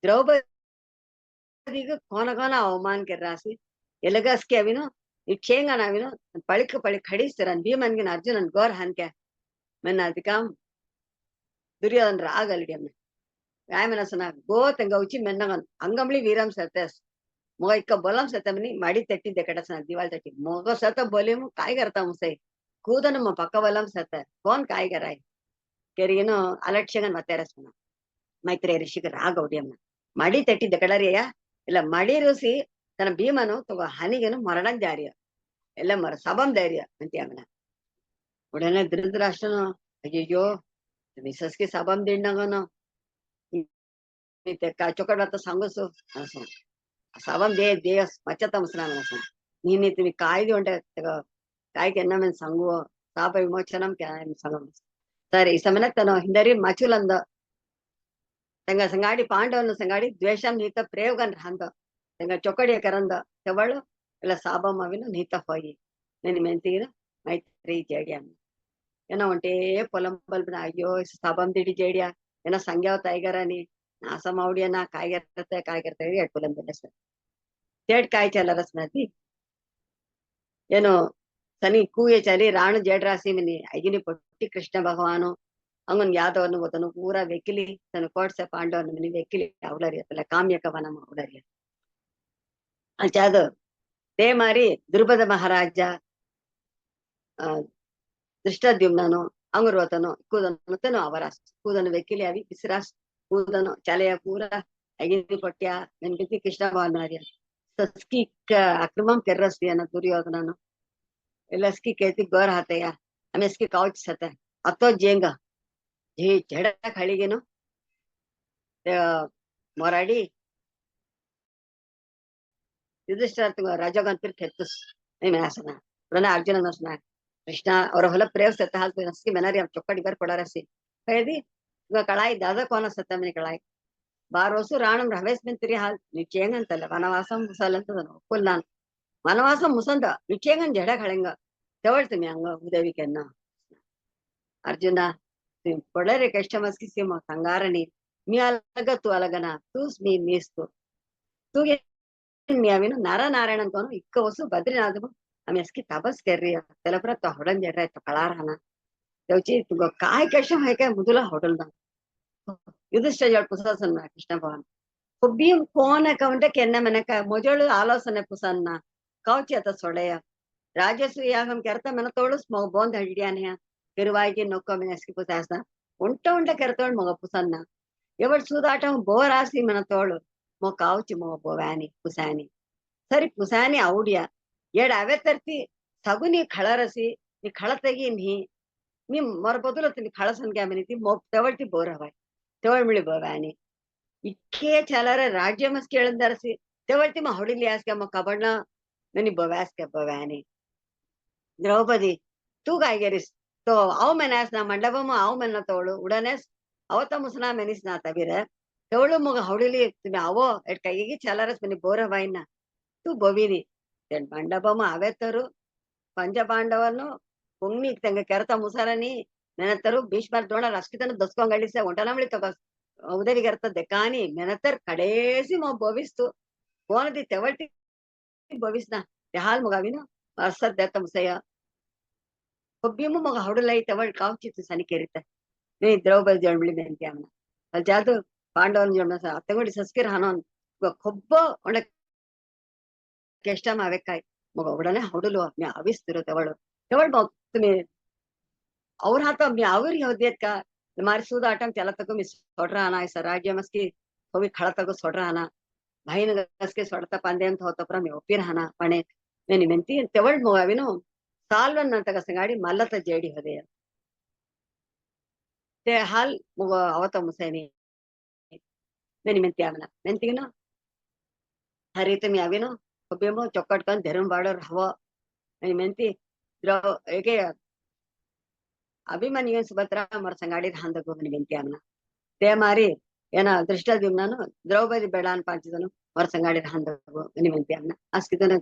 ದ್ರೌಪದಿಗೆ ಕೋನ ಕೋನ ಅವಮಾನ ಕೆ ರಾಸಿ ಎಲಗಸ್ಕೆ ಅವಿನು ಇಕ್ಷೇಂಗನ ಅವಿನು ಪಳಿಕ ಪಳಿ ಖಡಿಸ್ತಾರ ಭೀಮನ್ಗಿನ ಅರ್ಜುನನ್ ಗೋರ್ ಹನ್ಕೆ ಮೆನ್ನ ಅದಕಾಂ दुर्योधन रागलडी अम्मे काय मनसना गो तंगवची मेन्नगन अंगमली वीरम सतेस मग इक्क बोलम सतमनी माडी तट्टी कटसना दिवाल तट्टी मग सत बोले मग काय करता मुसै कूदन मग पक्का बोलम सत कोण काय कराय केरीनो अलक्ष्यगन मतेरसना मैत्रेय ऋषिक रागवडी अम्मे माडी तट्टी कಡರಿಯ ಇಲ್ಲ ಮಡಿ ಋಷಿ ತನ್ನ ಭೀಮನು ತಗೋ ಹನಿಗೆನು ಮರಣಂ ಜಾರಿಯ ಎಲ್ಲ ಮರ ಸಬಂ ಧೈರ್ಯ ಅಂತ್ಯಾಮನ ಉಡನೆ ಧೃತರಾಷ್ಟ್ರನು ಅಯ್ಯಯ್ಯೋ मिसेस की साबम देणं ते काय चोकट आता सांगूस असं साबम दे देस मच्छता मुसना असं ನೀನಿ तुम्ही काय देऊंटे काय केना мен सांगू साप विमोचनम काय सांगू ಸರಿ ಈ ಸಮಯಕ್ಕೆ ತನ ಹಿಂದರಿ ಮಚುಲಂದ ತಂಗ ಸಂಗಾಡಿ ಪಾಂಡವನ ಸಂಗಾಡಿ ದ್ವೇಷಂ ನೀತ ಪ್ರಯೋಗನ್ ಹಂದ ತಂಗ ಚೊಕಡಿಯ ಕರಂದ ತೆವಳು ಎಲ್ಲ ಸಾಬಂ ಅವಿನ ನೀತ ಹೋಗಿ ನೆನಿ ಮೆಂತಿಗಿನ ಮೈತ್ರಿ ಜೇಡಿಯ ಏನ ಒಂಟೇ పొలం బల్బిన అయ్యో సభం తిడి జేడియా ఏనా సంగ్యావ తైగరని నాసం आवडिया काय करते एटकुलम दिले सर जेड काय चलरस नदी ಏನು ಸನಿ ಕೂಯೆ ಚಲಿ ರಾಣು ಜೇಡ್ರಾಸಿ ಮಿನಿ ಐಗಿನಿ ಪೊಟ್ಟಿ ಕೃಷ್ಣ ಭಗವಾನು ಅಂಗನ್ ಯಾದವನು ಗೊತ್ತನು ಪೂರಾ ವೆಕಿಲಿ ತನ ಕೋಟ್ಸೆ ಪಾಂಡವನು ಮಿನಿ ವೆಕಿಲಿ ಅವಳರಿ ಅತ್ತಲ್ಲ ಕಾಮ್ಯಕವನ ಅವಳರಿ ಅಚಾದ ತೇ ಮಾರಿ ದ್ರುಪದ ಮಹಾರಾಜ ದೃಷ್ಟದ್ಯುಮ್ನನು ಅಂಗುರ್ವತನು ಕೂದನು ಅವರಾಸ್ ಕೂದನು ವೆಕ್ಕಿಲಿ ಅವಿ ಬಿಸಿರಾಸ್ ಕೂದನು ಚಲೆಯ ಪೂರ ಅಗಿನಿ ಪೊಟ್ಟ್ಯ ನೆನ್ಗಿತಿ ಕೃಷ್ಣ ಭವನಾರ್ಯ ಸಸ್ಕಿ ಅಕ್ರಮಂ ಕೆರ್ರಸ್ತಿಯನ ದುರ್ಯೋಧನನು ಎಲ್ಲಸ್ಕಿ ಕೇತಿ ಗೋರ್ ಹಾತೆಯ ಅಮೆಸ್ಕಿ ಕೌಚ್ ಸತೆ ಅತ್ತೋ ಜೇಂಗ ಜಿ ಜಡ ಖಳಿಗೆನು ಮೊರಾಡಿ ಯುಧಿಷ್ಠಿರ ರಾಜಗಂತಿರ್ ಕೆತ್ತುಸ್ ನಿಮ್ಯಾಸನ ಪ್ರಣ ಅರ್ಜುನ ನಸ್ನ कृष्णा और ಹೊಲ ಪ್ರೇವ್ ಸತ್ತ ಹಾಲ್ತು ನಸ್ಕಿ ಮೆನಾರಿ ಅವ್ ಚೊಕ್ಕಡಿ ಬರ್ ಕೊಡಾರಸಿ ಕೈದಿ ಈಗ ಕಳಾಯಿ ದಾದ ಕೋನ ಸತ್ತ ಮನಿ ಕಳಾಯಿ ಬಾರೋಸು ರಾಣಂ ರವೇಸ್ ಮಿಂತಿರಿ ಹಾಲ್ ನಿಚೇಂಗಂತಲ್ಲ ವನವಾಸಂ ಮುಸಲಂತದನು ಕುಲ್ಲಾನ್ ವನವಾಸಂ ಮುಸಂದ ನಿಚೇಂಗನ್ ಜಡ ಖಳೆಂಗ ತೆವಳ್ತೀನಿ ಹಂಗ ಉದವಿಕೆನ್ನ ಅರ್ಜುನ ಕೊಡರೆ ಕಷ್ಟ ಮಸ್ಕಿ ಸಿಮ ಸಂಗಾರಣಿ ಮೀ ಅಲಗ ತು ಅಲಗನ ತೂಸ್ ಮೀ ಮೀಸ್ತು ತೂಗೆ ಮೀ ಅವಿನು ನರ ನಾರಾಯಣ ಅಂತವನು ಇಕ್ಕ ವಸು ಬದ್ರಿನಾಥನು आम्ही असकी ताबस कर रही त्याला परत तो हडन जेड तो कळा राहना त्याची तुला काय कशा आहे काय मुदुला होटल ना युधिष्ठिर जड पुसासन ना कृष्ण भगवान खुब्बी कोण अकाउंट केन्ना मनಕ ಮೊಜಳು ಆಲೋಚನೆ ಪುಸನ್ನ ಕೌಚಿ ಅತ ಸೊಳೆಯ ರಾಜಸು ಯಾಗಂ ಕೆರ್ತ ಮನ ತೋಳುಸ್ ಮಗ ಬೋಂದ್ ಹಳ್ಳಿಯಾನೆ ಕಿರುವಾಯಿಗೆ ನೊಕ್ಕ ಮೆನಸ್ಕಿ ಪುಸಾಸ ಉಂಟ ಕೆರ್ತೋಳ್ ಮಗ ಪುಸನ್ನ ఎవడు సూదాటం బోరాసి మన తోಳು మో కావుచి మో బోవాని పుసాని ಸರಿ ಪುಸಾನಿ ಔಡಿಯ ಏಡ್ ಅವೇ ತರ್ತಿ ಸಗು ನೀ ಖಳರಸಿ ನೀ ಖಳ ತೆಗಿ ನೀ ಮೊರ ಬದುಲತಿ ನೀ ಖಳಸನ್ ಗ್ಯಾಮನಿತಿ ತೆವಳ್ತಿ ಬೋರ್ ಹವಾಯ್ ತೆವಳ್ ಮಿಳಿ ಬೋವಾನಿ ಇಕ್ಕೇ ಚಲರ ರಾಜ್ಯ ಮಸ್ ಕೇಳಂದರಸಿ ತೆವಳ್ತಿ ಮ ಹೊಡಿಲಿ ಆಸ್ಕೆ ಮ ಕಬಣ್ಣ ನನಿ ಬೋವ್ಯಾಸ್ಕೆ ಬೋವಾನಿ ದ್ರೌಪದಿ ತೂ ಗಾಯ್ಗೆರಿಸ್ ತೋ ಅವ್ ಮೆನಾಸ್ ನಾ ಮಂಡಪಮ ಅವ್ ಮೆನ್ನ ತೋಳು ಉಡನೆಸ್ ಅವತ ಮುಸನಾ ಮೆನಿಸ್ ನಾ ತಬಿರ ತೆವಳು ಮಗ ಹೊಡಿಲಿ ಅವೋ ಎಟ್ ಕೈಗೆ ಚಲರಸ್ ಮನಿ ಬೋರ್ ಹವಾಯಿನ ತೂ ಬೋವಿನಿ ಮಂಡಪಮ ಅವೆತ್ತರು ಪಂಚಪಾಂಡವನು ಪುಂಗ್ನಿ ತಂಗ ಕೆರತ ಮುಸರನಿ ನೆನತರು ಭೀಷ್ಮರ್ ದ್ರೋಣ ರಸ್ಕಿತನ ದಸ್ಕೊಂಗಳಿಸ ಒಂಟನಮಳಿ ತಗ ಉದವಿ ಕೆರತದ್ದೆ ಕಾನಿ ನೆನತರ್ ಕಡೇಸಿ ಮೊ ಬೋವಿಸ್ತು ಕೋನದಿ ತೆವಳ್ತಿ ಬೋವಿಸ್ನ ಹಾಲ್ ಮಗವಿನ ಅರ್ಸದ್ದೆತ್ತ ಮುಸಯ್ಯ ಹೊಬ್ಬಿಯಮ್ಮ ಮಗ ಹೊಡಲೈ ತೆವಳ್ ಕಾವ್ಚಿತ್ತು ಸನಿ ಕೆರಿತ ನೀ ದ್ರೌಪದಿ ಜೊಳ್ಮಿಳಿ ಬೆಂತಿ ಅಮ್ಮನ ಅಲ್ಲಿ ಜಾದು ಪಾಂಡವನ್ ಜೊಳ್ಮ ಅತ್ತಂಗುಡಿ ಸಸ್ಕಿರ್ ಹನೋನ್ ಕೊಬ್ಬ ಒಣ ಕೆಷ್ಟ ಮಾವೆಕಾಯ್ ಮಗ ಒಡನೆ ಹೊಡಲು ಅವಿಸ್ತಿರು ತೆವಳು तेवढ मग तुम्ही और हाँ तो आवर होदियत का हमारे सूद आटम चला तको मी सोड़ रहा ना ऐसा राज्य मस्की तो भी खड़ा तको सोड़ रहा ना भाई ने गस के सोड़ता पंदे ಅಂತ ಹೋತಪ್ರ ಮೇ ಒಪ್ಪಿರ ಹನ ಪಣೆ ನೇನಿ ಮೆಂತಿ ತೆವಳ್ ಮೋವಿನು ಸಾಲ್ವನ್ ಅಂತ ಕಸಂಗಾಡಿ ಮಲ್ಲತ ಜೇಡಿ ಹೊದೆ ते हाल मुगो ಅವತ ಮುಸೈನಿ ನೇನಿ ಮೆಂತಿ ಆಮನ ಮೆಂತಿಗಿನ हरी तुम्ही आविनो ಒಬ್ಬೆಮೋ ಚೊಕ್ಕಟ್ ಕನ್ ಧರ್ಮ ಬಾಡರ್ ಹವ ನೇನಿ ಮೆಂತಿ द्रव एके अभिमन्यु सुभद्रा मर संगाड़ी हांदगो ನೇನಿ ಮೆಂತಿ ಆಮನ ते मारी ಏನ ದೃಷ್ಟದ್ಯುಮ್ನನು ದ್ರೌಪದಿ ಬೇಡಾನ್ ಪಾಂಚಿದನು ಮರ ಸಂಗಾಡಿ ಹಾಂದಗೋ ನೇನಿ ಮೆಂತಿ ಆಮನ ಅಸ್ಕಿದನ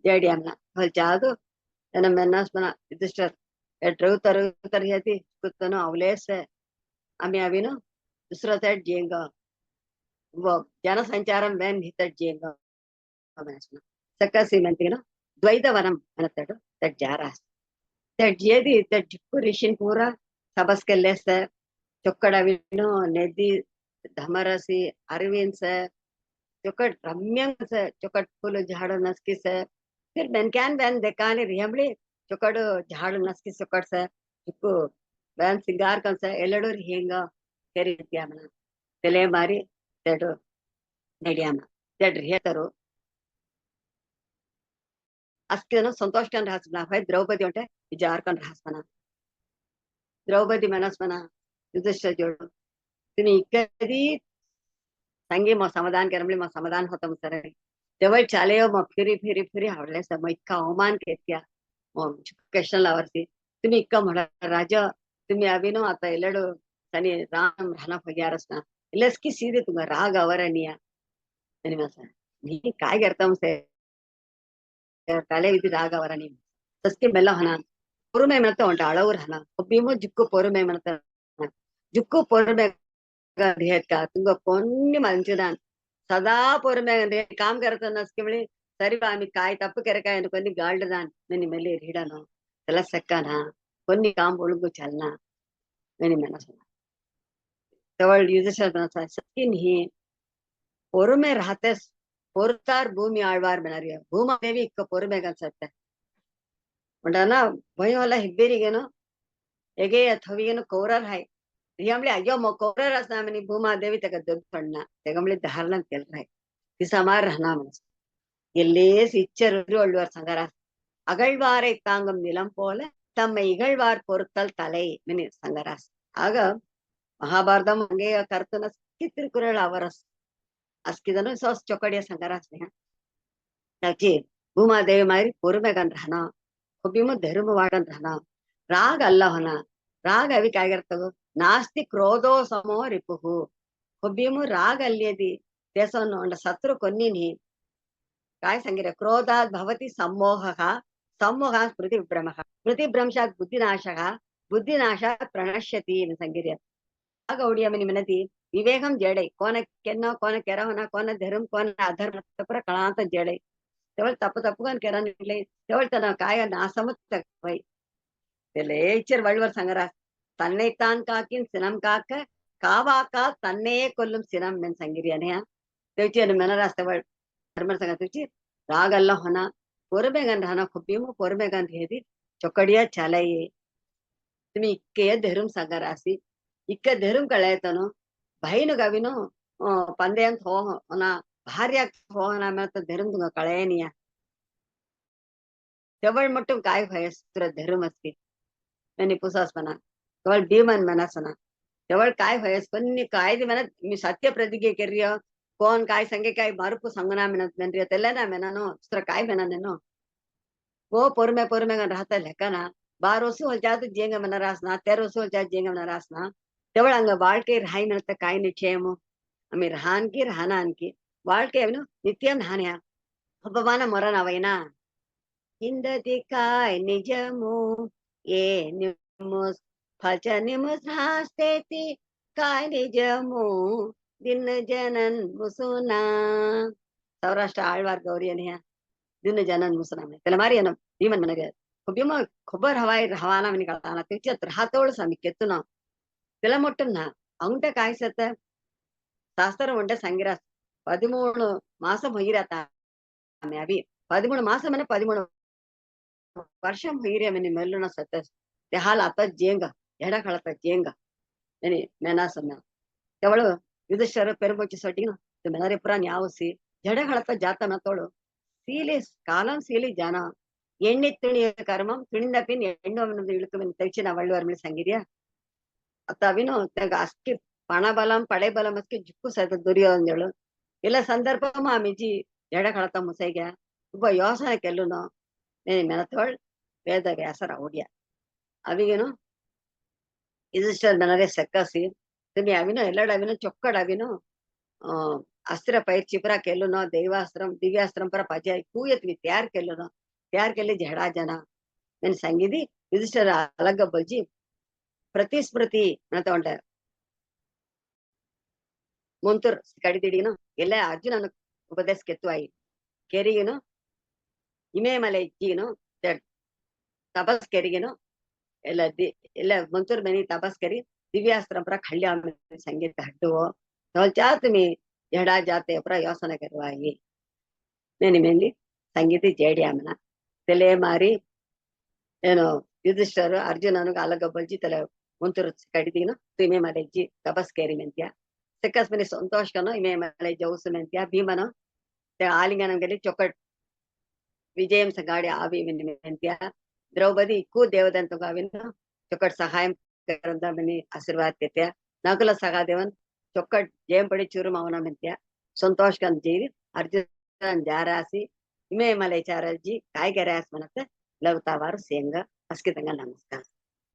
ಜೇಡಿ ಆಮನ ಹಲ್ ಚಾದು एना मेन्नास बना युधिष्ठिर ट्रव तरु तरहती कुतनो अवलेस आम्ही आविनो दुसरा साइड जेंगा वो जनसंचारं वेन हित जेंगा मनसना सकसी मंतिनो द्वैतवनम अनतडु तट जारास तट जेदी तट ऋषिन पूरा सबस्केलेस चोक्कड़विनो नदी धमरसी अरविंद से चोक्कट रम्यंग से चोक्कट फूल झाड़ नस्की से फिर बेनक्यान बेन देखाने रिहमली चोकड़ो झाड़ नस्की चोकड़ से चुक्कू बेन सिंगार कन से एलडोर हेंगा तेरी त्यामना तेले मारी तेडो नेडियामा तेड रिहतरो अस्केनो संतोष कन रहसना भाई द्रौपदी उंटे विचार कन रहसना द्रौपदी मनसमना युधिष्ठिर जोड़ो तुम्ही इकदी संगी मो समाधान करमली मो समाधान होता मुसरे तेवळ चालेयो मो फिरी फिरी फिरी आवडले सर मग इतका अवमान केत्या क्वेश्चन लावरती तुम्ही इक्का म्हणा राजा तुम्ही अभिनो आता एलडो तनी राम राणा फग्यारसना इलेस्की सीधे तुम्हा राग ಅವರನಿಯ ಎನಿಮಸ ನೀ काय करता मुसे ತಲೆ ವಿಧಿ ರಾಗ ಅವರನಿ ಸಸ್ಕೆ ಮೆಲ್ಲ ಹನ பொறுமை மனத்த உண்ட அளவுर हना ಒಬ್ಬಿಮೋ ಜುಕ್ಕು பொறுமை மனத்த ಜುಕ್ಕು பொறுமை का तुंग कोणी मंचिदान सदा பொறுமை काम करत नसके वेळी सरी आम्ही काय तप्पು केरे काय కొన్ని గాల్డదాన్ నేను మెల్లి రీడను తెలసక్కనా కొన్ని काम ఒಳುగు చల్నా నేను మనసు तवळ युधिष्ठिर सकिन ही பொறுமை रहते பொறுத்தார் பூமி ஆழ்வார் ಮೆನರಿಯ ಭೂಮಾ ದೇವಿ ಇಕ್ಕ பொறுமை ಕನ್ಸತ್ತೆ ಉಂಡನ ಭಯೋಲ ಹಿಬ್ಬೇರಿಗೇನು ಎಗೆಯ ಥವಿಗೇನು ಕೌರರ್ ಹಾಯ್ रिहमले अयो मो कौरर असनामनी भूमा देवी तक दुर्ग पड़ना तेगमले धारणा तेल रहे किसमार रहना मनस எல்லேஸ் இச்சரு ஒள்வர் சங்கராஸ் அகழ்வாரை தாங்கும் நிலம் போல தம்மை இகழ்வார் பொறுத்தல் தலை மினி சங்கராஸ் ஆக மகாபாரதம் அங்கே கருத்துன திருக்குறள் அவரஸ் அஸ்கிதனு சோஸ் ಚೊಕ್ಕಡಿಯ ಸಂಗರಾಸ್ ಯಾಕೆ ಭೂಮಾದೇವಿ ಮಾರಿ பொறுமைಗನ್ रहना ಒಬ್ಬಿಮು ಧರ್ಮ ವಾಡನ್ रहना राग अल्ला होना राग अभी काय करतो नास्ति क्रोधो समो रिपुहु ಒಬ್ಬಿಮು राग अल्यदी तेसोन उंड शत्रु कोन्निनी काय संगिरे क्रोधात् भवति सम्मोहः सम्मोहात् स्मृतिभ्रंशात् बुद्धिनाशः बुद्धिनाशात् प्रणश्यति संगिरे आग उडियमनि मनति विवेकम जेडै कोन केन्नो कोन केरवना कोन धर्म कोन अधर्म तपर कळांत जेडै तेवळ तप्पु तप्पुगन केरनिले तेवळ तना काय नासमत वै तेलेचर वळवर संगरा தன்னைத்தான் காக்கின் சினம் காக்க காவாக்கா தன்னையே கொல்லும் சினம் மென் संगिरियने तेवची मेनरास्तवळ धर्म संगतची राग अल्ला होना பொறுமைகன் रहना खुब्बीमु பொறுமைகன் हेदी चोकडिया चालाई तुम्ही इक्के धर्म संगरासी इक्क धर्म कळायतनो बहिनु गविनो पंदेंत हो ना भार्या हो ना मत धर्म तुंगा कळायनिया तेवळ मट्टू काय भयस्त्र धर्म असते मैंने पुसास बना तेवळ भीमन मनसना तेवळ काय भयस कोन्नी काय दी मनत मी सत्य प्रतिज्ञे केरियो कोण काय संगे काय मारुपु संगना मिनत मेनरियो तेलेना मेनानो स्त्र काय मेनानेनो वो பொறுமை பொறுமைங்க रहता लेकना बारोसु होजात जेंग मनरासना तेरोसु होजात जेंग मनरासना तेवळ अंग வாழ்க்கை राई मिनत काय निश्चयमो आम्ही रहानकी रहानानकी வாழ்க்கை ಅವನು ನಿತ್ಯಂ ಹಾನ್ಯ ಒಬ್ಬವಾನ ಮೊರನವೈನಾ ಹಿಂದತಿ काय निजमो ए निमुस फच निमुस हास्तेती काय निजमो दिन जनन मुसुना सौराष्ट्र आಳ್ವಾರ್ ಗೌರಿಯನಿಯ दिन जनन मुसना त्याला मारी ना भीमन मनगे खुबिमा खबर हवाई रवाना मनी कळताना त्याच्यात राहतोळ सामी केतुना त्याला मोठं ना अंगटे काय सत ಶಾಸ್ತ್ರ ಒಂಡೆ ಸಂಗಿರ 13 ಮಾಸ ಮುಗಿರತ ಆಮೆ ಅಭಿ 13 ಮಾಸ ಮನೆ 13 वर्षं हिरियमनि मेल्लुना सतस ते हाल आता जेंगा एडा खळता जेंगा एनी मेनासना तेवಳು युधिष्ठिर ಪೆರುಂಬೊಚ್ಚಿ ಸೊಟ್ಟಿನ ಮೆನರೆ ಪುರ ನ್ಯಾವಸಿ ಜಡೆ ಹಳತ ಜಾತನ ತೋಳು ಸೀಲಿ ಕಾಲಂ ಸೀಲಿ ಜನ ಎಣ್ಣೆ ತುಣಿಯ ಕರ್ಮಂ ತುಣಿಂದ ಪಿನ್ ಎಣ್ಣು ಅವನದು ಇಳುಕುವೆನ್ ತೆಚ್ಚಿನ ವಳ್ಳುವರ್ಮಿಳಿ ಸಂಗಿರಿಯ ಅತ್ತ ಅವಿನು ತೆಗ ಅಸ್ಕಿ ಪಣ ಬಲಂ ಪಡೆ ಬಲಂ ಅಸ್ಕಿ ಜುಕ್ಕು ಸದ ದುರ್ಯೋಧನಳು ಇಲ್ಲ ಸಂದರ್ಭಮ ಆ ಮಿಜಿ ಜಡೆ ಹಳತ ಮುಸೈಗೆ ಒಬ್ಬ ಯೋಸನ ಕೆಲ್ಲುನು నేను మెనతోళ్ వేద వ్యాసర ఒడియ అవిగను ಯುಧಿಷ್ಠಿರ ನನಗೆ ಸೆಕ್ಕಸಿ ತುಮಿ ಅವಿನು ಎಲ್ಲಡ ಅವಿನು ಚೊಕ್ಕಡ ಅವಿನು ಆ ಅಸ್ತ್ರ ಪೈರ್ ಚಿಪರ ಕೆಲ್ಲುನೋ ದೈವಾಸ್ತ್ರಂ ದಿವ್ಯಾಸ್ತ್ರಂ ಪರ ಪಜ ಕೂಯತ್ವಿ ત્યાર કેલી ઝેડા જના నేను సంగీది యుధిష్ఠిర అలగ్గ బొల్చి ಪ್ರತಿಸ್ಮೃತಿ ಅಂತ ಉಂಟ ಮುಂತುರ್ ಕಡಿದಿಡಿನು ಎಲ್ಲ ಅರ್ಜುನನು ಉಪದೇಶ ಕೆತ್ತುವಾಯಿ ಕೆರಿಗಿನು ಇಮೇಮಲೆ ಇಜ್ಜಿಗಿನು ತಪಸ್ ಕೆರಿಗಿನು ಎಲ್ಲ ಮುಂತೂರ್ ಮನಿ ತಪಸ್ ಕರಿ ದಿವ್ಯಾಸ್ತ್ರ ಪರ ಖಳ್ಯ ಸಂಗೀತ ಹಡ್ಡುವೋ ತೋಲ್ಚಾ ತುಮಿ ಜಡಾ ಜಾತೆ ಪರ ಯೋಸನ ಕರುವಾಯಿ నేను మెంది సంగీతి జేడి ఆమెన తెలే మారి నేను ಯುಧಿಷ್ಠಿರ ಅರ್ಜುನನು ಅಲಗಬ್ಬಲ್ಜಿ ತಲೆ ಮುಂತುರು ಕಡಿದಿನು ತುಮೆ ಮಲೆಜ್ಜಿ ತಪಸ್ ಕೇರಿ ಮೆಂತ್ಯ ಸಿಕ್ಕಸ್ಮನಿ ಸಂತೋಷಕನು ಇಮೆ ಮಲೆ ಜೌಸು ಮೆಂತ್ಯ ಭೀಮನು ಆಲಿಂಗನ ಗಲಿ ಚೊಕ್ಕಟ್ విజయం సగాడి ఆవి మెంత్య ద్రౌపది ఎక్కువ దేవదంతో కావిను చొక్కటి సహాయం కరందమని ఆశీర్వాద తెత్య నకుల సహాదేవన్ చొక్కట్ జయం పడి చూరు మౌన మెంత్య ಸಂತೋಷಕನ್ ಜೀರಿ ಅರ್ಜುನ್ ಜಾರಾಸಿ ಇಮೇ ಮಲೆ ಚಾರಜಿ ಕಾಯ್ಗೆರಾಸ್ ಮನತ್ತ ಲವತಾವಾರು ಸೇಂಗ ಅಸ್ಕಿತಂಗ ನಮಸ್ಕಾರ